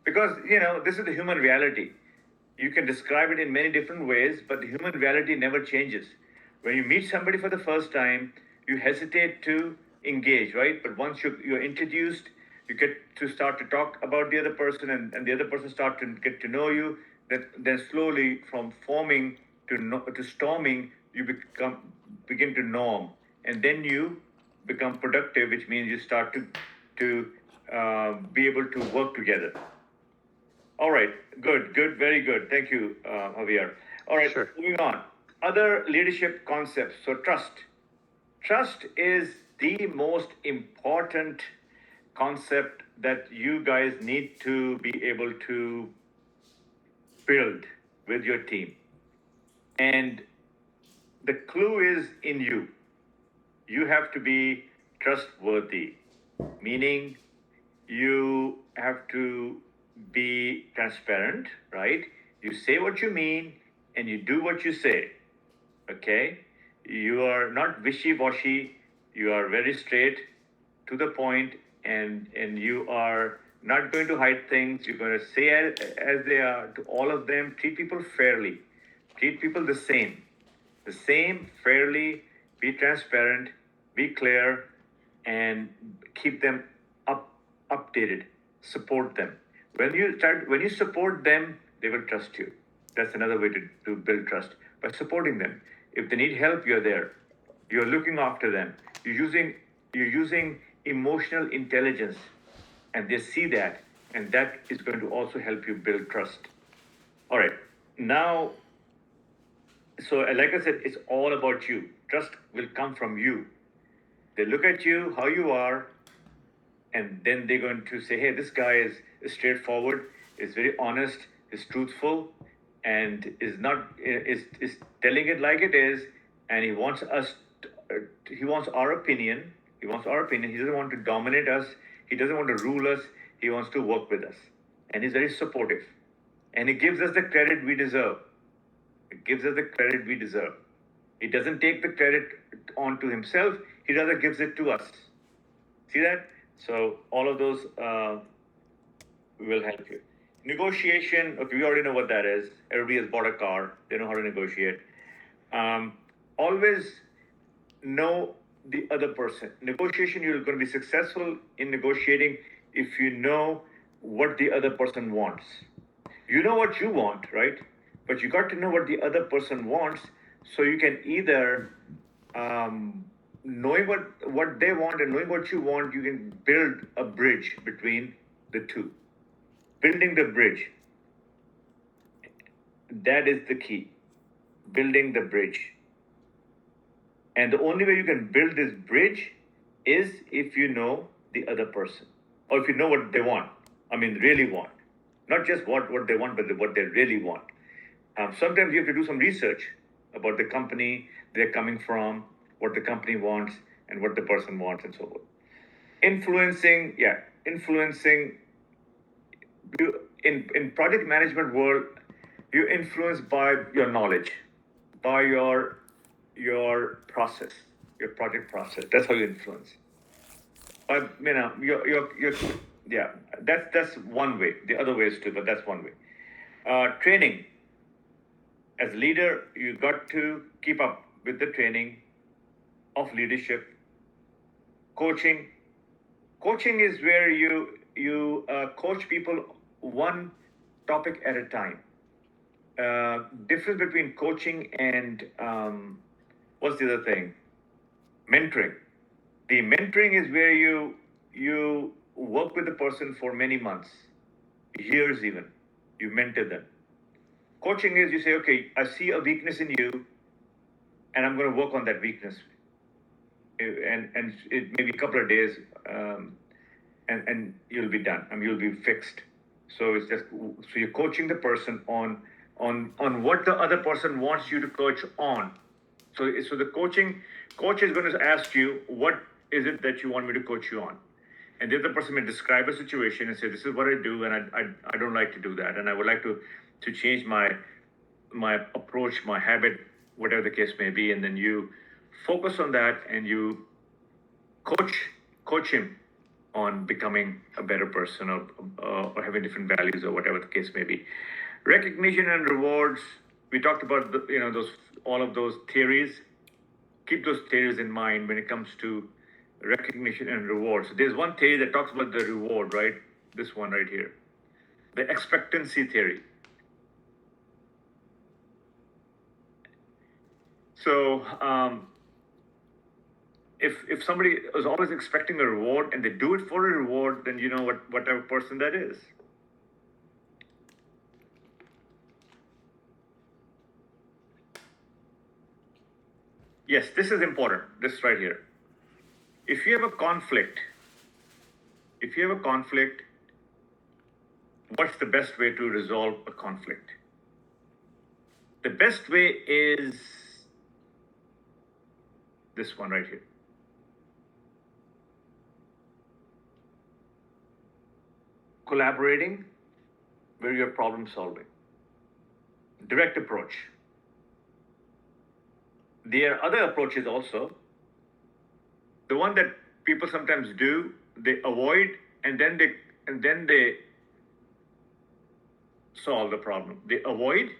Because, this is the human reality. You can describe it in many different ways, but the human reality never changes. When you meet somebody for the first time, you hesitate to engage, right? But once you're introduced, you get to start to talk about the other person, and the other person start to get to know you. Then slowly, from forming to storming, you begin to norm, and then you become productive, which means you start to be able to work together. All right, good, very good. Thank you, Javier. All right, Sure. Moving on. Other leadership concepts. So trust. Trust is the most important concept that you guys need to be able to build with your team. And the clue is in you. You have to be trustworthy, meaning you have to be transparent, right? You say what you mean and you do what you say, okay? You are not wishy-washy, you are very straight to the point, and you are not going to hide things. You're going to say as they are to all of them. Treat people fairly. Treat people the same, fairly. Be transparent, be clear, and keep them updated. Support them. When you support them, they will trust you. That's another way to build trust, by supporting them. If they need help, you're there. You're looking after them. You're using emotional intelligence, and they see that, and that is going to also help you build trust. All right. Now, so like I said, it's all about you. Trust will come from you. They look at you, how you are, and then they're going to say, hey, this guy is straightforward, is very honest, is truthful, and is telling it like it is, and he wants our opinion. He doesn't want to dominate us. He doesn't want to rule us. He wants to work with us. And he's very supportive. And he gives us the credit we deserve. He doesn't take the credit onto himself. He rather gives it to us. See that? So all of those will help you. Negotiation, okay, we already know what that is. Everybody has bought a car. They know how to negotiate. Always know the other person. Negotiation, you're going to be successful in negotiating if you know what the other person wants. You know what you want, right? But you got to know what the other person wants, so you can either, knowing what they want and knowing what you want, you can build a bridge between the two. Building the bridge. That is the key. Building the bridge. And the only way you can build this bridge is if you know the other person, or if you know what they want. Really want. Not just what they want, but what they really want. Sometimes you have to do some research about the company they're coming from, what the company wants, and what the person wants, and so forth. Influencing. You, in project management world, you influence by your knowledge, by your process, your project process. That's how you influence. But that's one way. The other ways too, but that's one way. Training. As a leader, you got to keep up with the training of leadership. Coaching is where you coach people one topic at a time. Difference between coaching and what's the other thing? Mentoring. The mentoring is where you work with the person for many months, years even. You mentor them. Coaching is you say, okay, I see a weakness in you, and I'm going to work on that weakness. and it may be a couple of days, and you'll be done. you'll be fixed. So it's just so you're coaching the person on what the other person wants you to coach on. So the coach is going to ask you, what is it that you want me to coach you on? And the other person may describe a situation and say, this is what I do, and I don't like to do that, and I would like to change my approach, my habit, whatever the case may be. And then you focus on that, and you coach him on becoming a better person, or having different values, or whatever the case may be. Recognition and rewards. We talked about all of those theories. Keep those theories in mind when it comes to recognition and rewards. So there's one theory that talks about the reward, right? This one right here, the expectancy theory. So if somebody is always expecting a reward and they do it for a reward, then you know what type of person that is. Yes, this is important. This right here. If you have a conflict, what's the best way to resolve a conflict? The best way is this one right here. Collaborating, where you're problem solving. Direct approach. There are other approaches also. The one that people sometimes do, they avoid, and then they solve the problem. They avoid,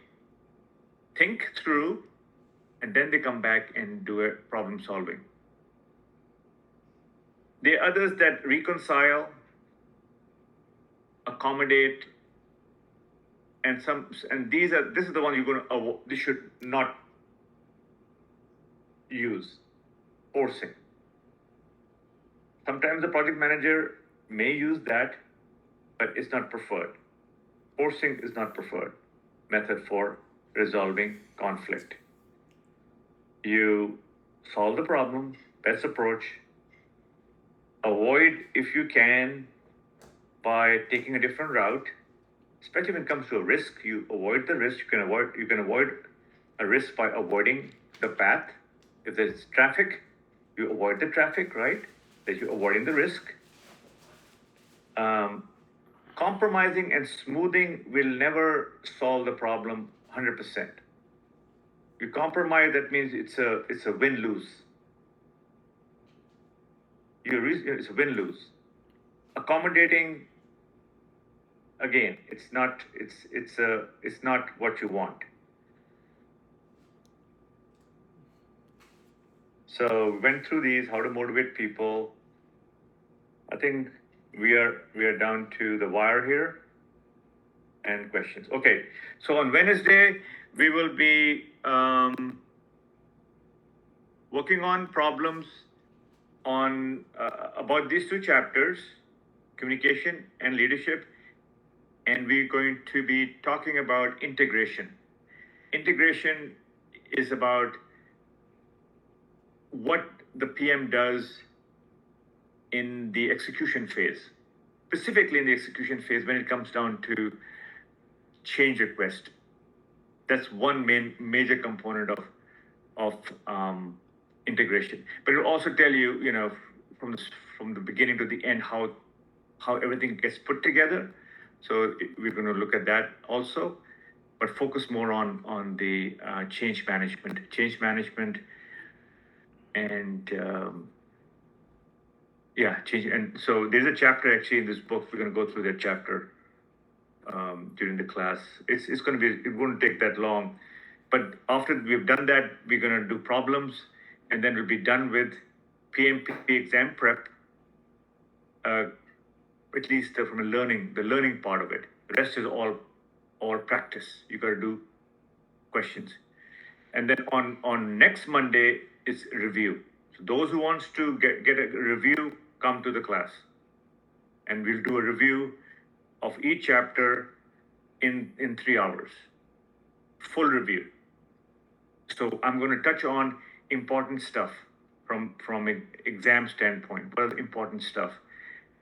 think through, and then they come back and do a problem solving. There are others that reconcile, accommodate, and this is the one you're going to avoid. This should not use forcing. Sometimes the project manager may use that, but it's not preferred. Forcing is not preferred method for resolving conflict. You solve the problem, best approach. Avoid, if you can, by taking a different route. Especially when it comes to a risk, you avoid the risk. You can avoid a risk by avoiding the path. If there's traffic, you avoid the traffic, right? That you're avoiding the risk. Compromising and smoothing will never solve the problem 100%. You compromise, that means it's a win-lose. It's a win-lose. Accommodating, again, it's not what you want. So we went through these, how to motivate people. I think we are down to the wire here and questions. Okay, so on Wednesday we will be working on problems on about these two chapters, communication and leadership, and we're going to be talking about integration. Integration is about what the PM does in the execution phase, specifically in the execution phase when it comes down to change request. That's one major component of integration. But it'll also tell you, from the beginning to the end, how everything gets put together. So we're going to look at that also, but focus more on the change management, and change. And so there's a chapter actually in this book. We're going to go through that chapter during the class. It won't take that long, but after we've done that, we're going to do problems, and then we'll be done with PMP exam prep, at least from the learning part of it. The rest is all practice. You got to do questions. And then on next Monday is review. So those who wants to get a review, come to the class. And we'll do a review of each chapter in 3 hours. Full review. So I'm going to touch on important stuff. from an exam standpoint. What are the important stuff,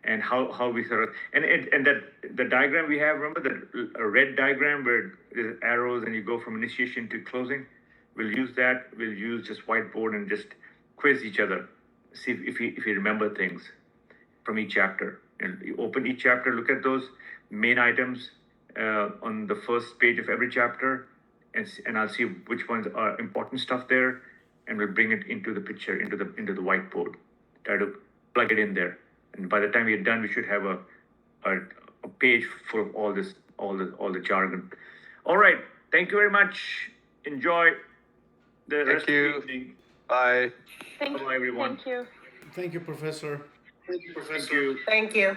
and how we sort of and that the diagram we have. Remember the a red diagram where there's arrows and you go from initiation to closing. We'll use that. We'll use just whiteboard and just quiz each other, see if you remember things from each chapter. And you open each chapter, look at those main items on the first page of every chapter, and I'll see which ones are important stuff there, and we'll bring it into the picture, into the whiteboard. Try to plug it in there, and by the time we're done, we should have a page full of all the jargon. All right, thank you very much. Enjoy the rest of the evening. Bye. Thank you. Bye, everyone. Thank you. Thank you, Professor. Thank you. Thank you.